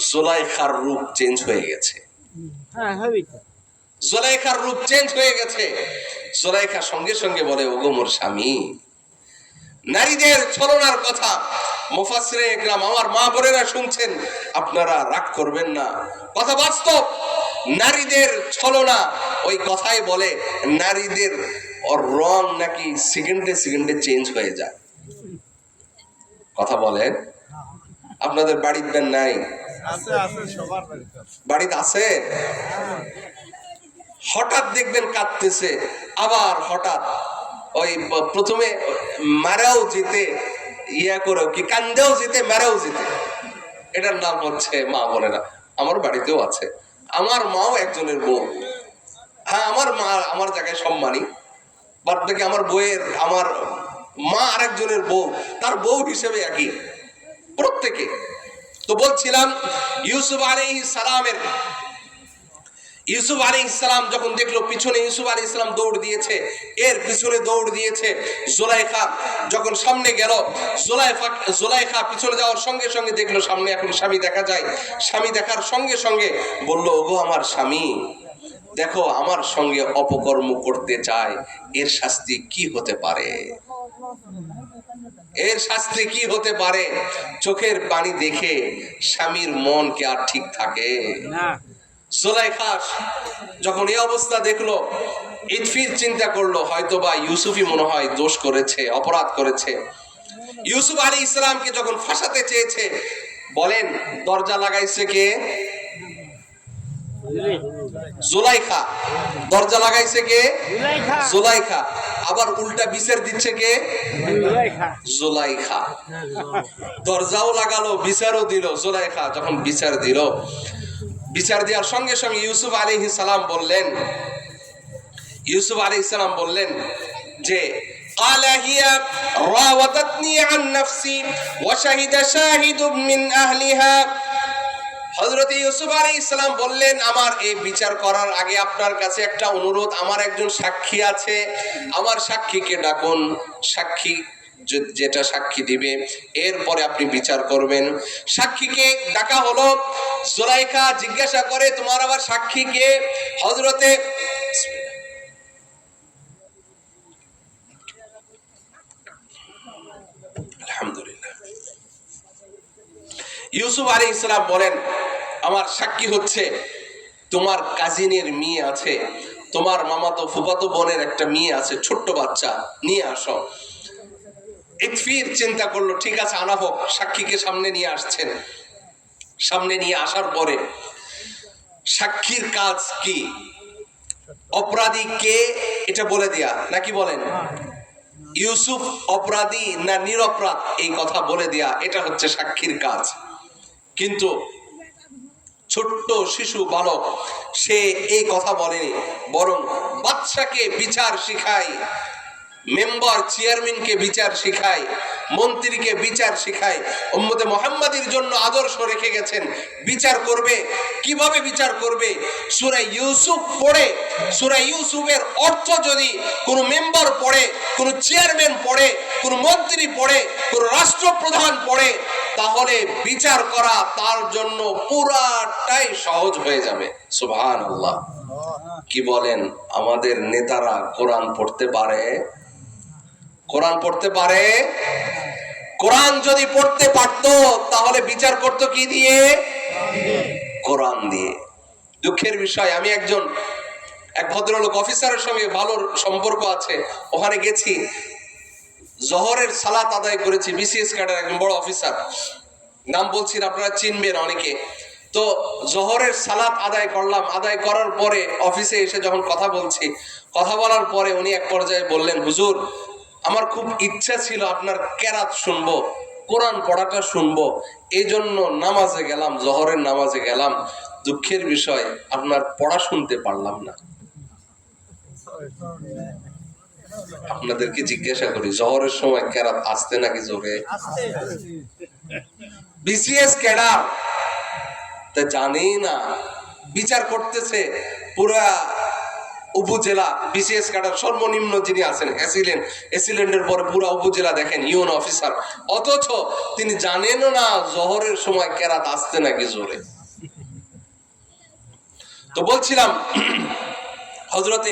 জুলাইখার রূপ চেঞ্জ হয়ে গেছে। জুলাইখার রূপ চেঞ্জ হয়ে গেছে। জুলাইখা সঙ্গে সঙ্গে বলে, ওগো মোর স্বামী। নারীদের ছলনার কথা মুফাসসিরে ইকরাম, আমার মা বোনেরা শুনছেন, আপনারা রাগ করবেন না, কথা বাস্তব। নারীদের ছলনা, ওই কথাই বলে নারীদের রং নাকি সেকেন্ডে চেঞ্জ হয়ে যায়। কথা বলেন, আপনাদের বাড়িতে নাই? বাড়িতে আছে। হঠাৎ দেখবেন কাঁদতেছে, আবার হঠাৎ ওই প্রথমে মারাও যেতে করেও কি কান্দেও যেতে, মারাও যেতে। এটার নাম হচ্ছে মা বোনেরা। আমার বাড়িতেও আছে। আমার মাও একজনের বউ। হ্যাঁ, আমার মা আমার জায়গায় সম্মানী, বাদ বাকি আমার মা আরেকজনের বউ, তার বউ হিসেবে একই প্রত্যেকে। তো বলছিলাম ইউসুফ আলাইহিস সালাম যখন দেখলো পিছনে ইউসুফ আলাইহিস সালাম দৌড় দিয়েছে, এর পিছনে দৌড় দিয়েছে জুলাইখা। যখন সামনে গেল, জুলাইখা পিছনে যাওয়ার সঙ্গে সঙ্গে দেখলো সামনে এখন স্বামী দেখা যায়। স্বামী দেখার সঙ্গে সঙ্গে বলল, ওগো আমার স্বামী, দেখো আমার সঙ্গে অপকর্ম করতে চায়, এর শাস্তি কি হতে পারে? এর শাস্তি কি হতে পারে? চোখের পানি দেখে স্বামীর মন কি আর ঠিক থাকে? জুলাইখা যখন এই অবস্থা দেখলো, ইতফির চিন্তা করলো হয়তোবা ইউসুফই মনে হয় দোষ করেছে, অপরাধ করেছে। ইউসুফ আলাইহিস সালামকে যখন ফাঁসাতে চেয়েছে, বলেন দরজা লাগাইছে কে? জুলাইখা। দরজা লাগাইছে কে? জুলাইখা। জুলাইখা। আবার উল্টা বিচার দিচ্ছে কে? জুলাইখা। জুলাইখা। দরজাও লাগালো, বিচারও দিল। জুলাইখা যখন বিচার দিল, বিচার দেওয়ার সঙ্গে সঙ্গে ইউসুফ আলাইহিস সালাম বললেন যে قال هي راودتني عن نفسي وشهد شاهد من أهلها। হযরত ইউসুফ আলাইহিস সালাম বললেন, আমার এই বিচার করার আগে আপনার কাছে একটা অনুরোধ, আমার একজন সাক্ষী আছে, আমার সাক্ষীকে ডাকুন, সাক্ষী যেটা সাক্ষী দিবে এরপরে আপনি বিচার করবেন। সাক্ষীকে ডাকা হলো। জুলাইখা জিজ্ঞাসা করে, তোমার আবার সাক্ষী কে? হযরতে আলহামদুলিল্লাহ। ইউসুফ আলাইহিস সালাম বলেন, আমার সাক্ষী হচ্ছে তোমার কাজিনের মেয়ে আছে, তোমার মামাতো ফুফাতো বোনের একটা মেয়ে আছে, ছোট্ট বাচ্চা, নিয়ে আসো। ইতফির চিন্তা করলো, ঠিক আছে আনা হোক। সাক্ষীকে সামনে নিয়ে আসছেন। সামনে নিয়ে আসার পরে সাক্ষীর কাজ কি? অপরাধী কে এটা বলে দেয়া, নাকি বলেন ইউসুফ অপরাধী না নিরপরাধ এই কথা বলে দেয়া, এটা হচ্ছে সাক্ষীর কাজ। কিন্তু ছোট্ট শিশু বালক সে এই কথা বলেনি, বরং বাদশাকে বিচার শিখায়, মেম্বার চেয়ারম্যানকে বিচার শিখায়, মন্ত্রীকে বিচার শিখায়। উম্মতে মুহাম্মাদীর জন্য আদর্শ রেখে গেছেন। বিচার করবে কিভাবে? বিচার করবে সূরা ইউসুফ পড়ে। সূরা ইউসুফের অর্থ যদি কোনো মেম্বার পড়ে, কোনো চেয়ারম্যান পড়ে, কোনো মন্ত্রী পড়ে, কোনো রাষ্ট্রপ্রধান পড়ে, তাহলে বিচার করা তার জন্য পুরাটাই সহজ হয়ে যাবে। সুবহানাল্লাহ। কি বলেন, আমাদের নেতারা কোরআন পড়তে পারে? কোরআন পড়তে পারে? কোরআন যদি পড়তে পারতো তাহলে বিচার করতো কি দিয়ে? কোরআন দিয়ে। দুঃখের বিষয়, আমি এক ভদ্রলোক অফিসারের সঙ্গে ভালো সম্পর্ক আছে, ওখানে গেছি, জোহরের সালাত আদায় করেছি। বিসিএস ক্যাডার একজন বড় অফিসার, নাম বলছি না, আপনারা চিনবেন অনেকে। তো জোহরের সালাত আদায় করলাম। আদায় করার পরে অফিসে এসে যখন কথা বলছি, কথা বলার পরে উনি এক পর্যায়ে বললেন, হুজুর আমার খুব ইচ্ছা ছিল আপনার কেরাত শুনবো, কোরআন পড়াটা শুনবো, এই জন্য নামাজে গেলাম, জোহরের নামাজে গেলাম। দুঃখের বিষয় আপনার পড়া শুনতে পারলাম না। আপনাদেরকে জিজ্ঞাসা করি, জোহরের সময় কেরাত আসতে নাকি জোরে? বিসিএস ক্যাডার তা জানেই না, বিচার করতেছে পুরা উপজেলা। বিসিএস ক্যাডার সর্বনিম্ন যিনি আছেন এসিলেন্টের পরে পুরা উপজেলা দেখেন, ইউন অফিসার, অথচ তিনি জানেন না জোহরের সময় কেরাত আসতে নাকি জোরে। তো বলছিলাম, হযরতে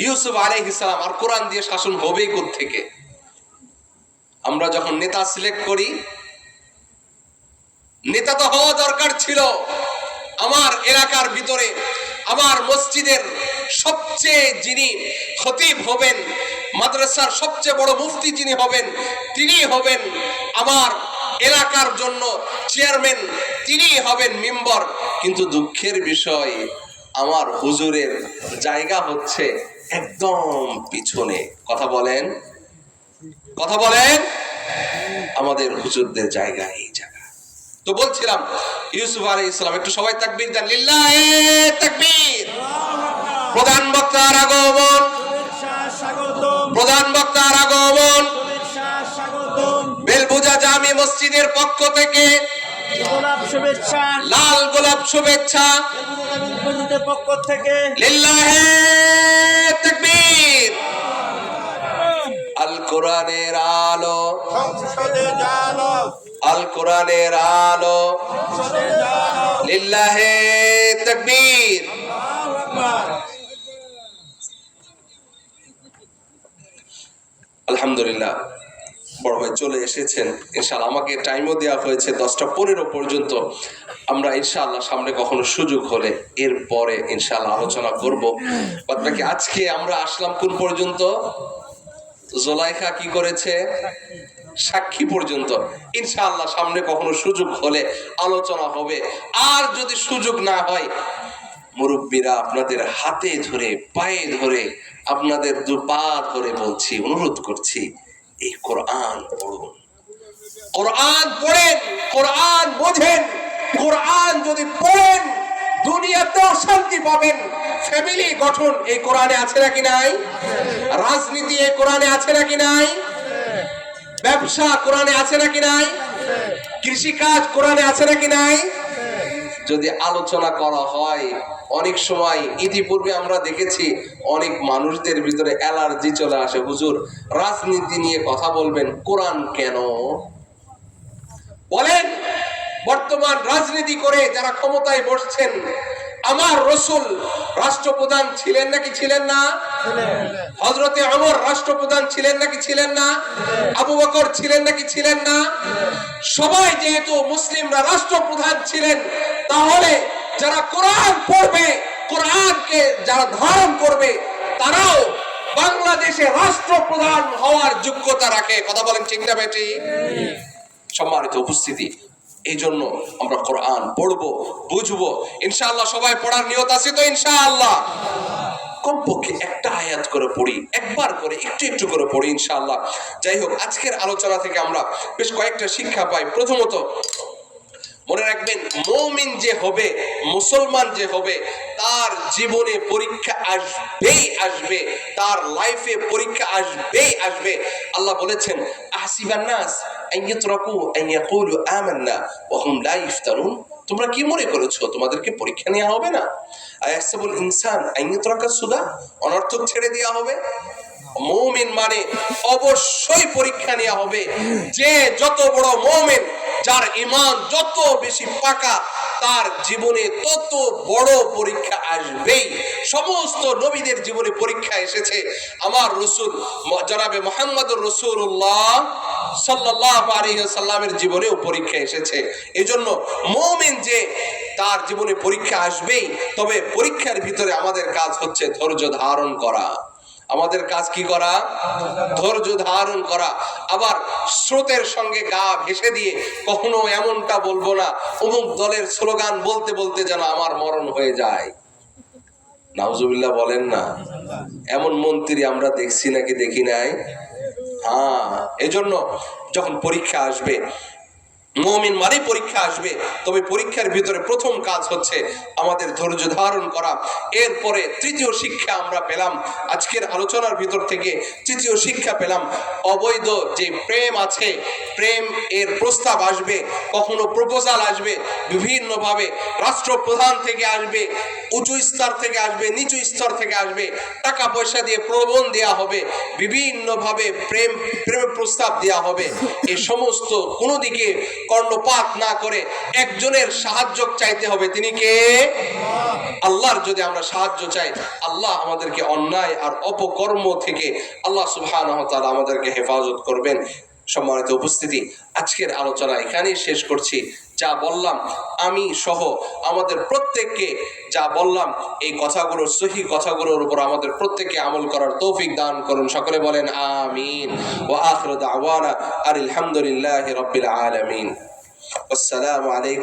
ইউসুফ আলাইহিস সালাম আর কোরআন দিয়ে শাসন হবেই কোত্থেকে? আমরা যখন নেতা সিলেক্ট করি, নেতা তো হওয়া দরকার ছিল আমার এলাকার ভিতরে, আমার মসজিদের সবচেয়ে যিনি খতিব হবেন, মাদ্রাসার সবচেয়ে বড় মুফতি যিনি হবেন, তিনি হবেন আমার এলাকার জন্য চেয়ারম্যান, তিনি হবেন মেম্বার। কিন্তু দুঃখের বিষয়, আমার হুজুরের জায়গা হচ্ছে একদম পিছনে। কথা বলেন, কথা বলেন, আমাদের হুজুরদের জায়গা এই জায়গা। তো বলছিলাম, ইউসুফ আলাইহিস সালাম, একটু সবাই তাকবীর দেন, লিল্লাহি তাকবীর। প্রধান বক্তার আগমন, প্রধান বক্তার আগমন। বেলবুজা জামি মসজিদের পক্ষ থেকে গোলাপ শুভেচ্ছা, লাল গোলাপ শুভেচ্ছা, পক্ষ থেকে লিল্লাহি তাকবীর। আল কোরআনের আলো, আল কোরআনের আলো, লিল্লাহি তাকবীর। আলহামদুলিল্লাহ, বড় ভাই চলে এসেছেন। ইনশাআল্লাহ আমাকে টাইমও দেওয়া হয়েছে 10:15 পর্যন্ত। আমরা ইনশাআল্লাহ সামনে কখনো সুযোগ হলে এরপরে ইনশাআল্লাহ আলোচনা করব। বাকি আজকে আমরা আসলাম কোন পর্যন্ত? জুলাইখা কি করেছে? সাক্ষী পর্যন্ত। ইনশাআল্লাহ সামনে কখনো সুযোগ হলে আলোচনা হবে। আর যদি সুযোগ না হয় মুরব্বীরা আপনাদের হাতে ধরে পায়ে ধরে আপনাদের দু পা ধরে বলছি, অনুরোধ করছি, এই কোরআন পড়ুন, কোরআন পড়েন, কোরআন বোঝেন। কোরআন যদি পড়েন দুনিয়াতেও শান্তি পাবেন। ফ্যামিলি গঠন এই কোরআনে আছে নাকি নাই? রাজনীতি এই কোরআনে আছে নাকি নাই? ব্যবসা কোরআনে আছে নাকি নাই? কৃষিকাজ কোরআনে আছে নাকি নাই? যদি আলোচনা করা হয়, অনেক সময় ইতিপূর্বে আমরা দেখেছি অনেক মানুষদের ভিতরে অ্যালার্জি চলে আসে, হুজুর রাজনীতি নিয়ে কথা বলবেন, কোরআন কেন? বলেন, বর্তমান রাজনীতি করে যারা ক্ষমতায় বসছেন, আমার রসুল রাষ্ট্রপ্রধান ছিলেন নাকি ছিলেন না? হযরতে ওমর রাষ্ট্রপ্রধান ছিলেন নাকি ছিলেন না? আবু বকর ছিলেন নাকি ছিলেন না? সবাই যেহেতু মুসলিমরা রাষ্ট্রপ্রধান ছিলেন, তাহলে যারা কোরআন পড়বে, কোরআনকে যারা ধারণ করবে, তারাও বাংলাদেশে রাষ্ট্রপ্রধান হওয়ার যোগ্যতা রাখে। কথা বলেন ঠিক না বেটি? সম্মানিত উপস্থিতি, এই জন্য আমরা কোরআন পড়বো, বুঝবো। ইনশাআল্লাহ সবাই পড়ার নিয়ত আছে তো? ইনশাআল্লাহ কমপক্ষে একটা আয়াত করে পড়ি, একবার করে একটু একটু করে পড়ি ইনশাআল্লাহ। যাই হোক, আজকের আলোচনা থেকে আমরা বেশ কয়েকটা শিক্ষা পাই। প্রথমত মনে রাখবেন, মুমিন যে হবে, মুসলমান যে হবে, তার জীবনে পরীক্ষা আসবেই আসবে, তার লাইফে পরীক্ষা আসবেই আসবে। আল্লাহ বলেছেন, আহসিবান নাস আন ইতরাকু আন ইয়াকুলু আমান্না ওয়া হুম লা ইফতানুন। তোমরা কি মনে করেছো তোমাদেরকে পরীক্ষা নেওয়া হবে না? আয়াহসাবুল ইনসান আন ইতরাকা সুদা, অনর্থক ছেড়ে দেওয়া হবে? মুমিন মানে অবশ্যই পরীক্ষা নেওয়া হবে। যে যত বড় মুমিন, যার ঈমান যত বেশি পাকা, তার জীবনে তত বড় পরীক্ষা আসবেই। সমস্ত নবীদের জীবনে পরীক্ষা এসেছে, আমার রাসূল জনাবে মুহাম্মদুর রাসূলুল্লাহ সাল্লাল্লাহু আলাইহি ওয়াসাল্লামের জীবনেও পরীক্ষা এসেছে। এজন্য মুমিন যে, তার জীবনে পরীক্ষা আসবেই। তবে পরীক্ষার ভিতরে আমাদের কাজ হচ্ছে ধৈর্য ধারণ করা। আমাদের কাজ কি করা? ধৈর্য ধারণ করা। আবার স্রোতের সঙ্গে গা ভেসে দিয়ে কখনো এমনটা বলবো না, অমুক দলের স্লোগান বলতে বলতে যেন আমার মরণ হয়ে যায়। নাউজুবিল্লাহ বলেন না? এমন মন্ত্রী আমরা দেখছি নাকি দেখি নাই? হ্যাঁ, এজন্য যখন পরীক্ষা আসবে, মুমিন মানে পরীক্ষা আসবে, তবে পরীক্ষার ভিতরে প্রথম কাজ হচ্ছে আমাদের ধৈর্য ধারণ করা। এরপরে তৃতীয় শিক্ষা আমরা পেলাম আজকের আলোচনার ভিতর থেকে, তৃতীয় শিক্ষা পেলাম, অবৈধ যে প্রেম আছে, প্রেম এর প্রস্তাব আসবে, কখনো প্রপোজাল আসবে, বিভিন্নভাবে রাষ্ট্রপ্রধান থেকে আসবে, উঁচু স্তর থেকে আসবে, নিচু স্তর থেকে আসবে, টাকা পয়সা দিয়ে প্রলোভন দেওয়া হবে, বিভিন্নভাবে প্রেমের প্রস্তাব দেওয়া হবে। এই সমস্ত কোনো দিকে কর্ণপাত না করে একজনের সাহায্য চাইতে হবে। তিনি কে? আল্লাহর যদি আমরা সাহায্য চাই, আল্লাহ আমাদেরকে অন্যায় আর অপকর্ম থেকে আল্লাহ সুবহানাহু ওয়া তাআলা আমাদেরকে হেফাজত করবেন। সম্মানিত উপস্থিতি, আজকের আলোচনা এখানেই শেষ করছি। যা বললাম আমি সহ আমাদের প্রত্যেককে, যা বললাম এই কথাগুলোর সহিহ কথাগুলোর উপর আমাদের প্রত্যেককে আমল করার তৌফিক দান করুন। সকলে বলেন আমিন। ওয়া আখিরু দাওয়ানা আলহামদুলিল্লাহি রাব্বিল আলামিন। আসসালামু আলাইকুম।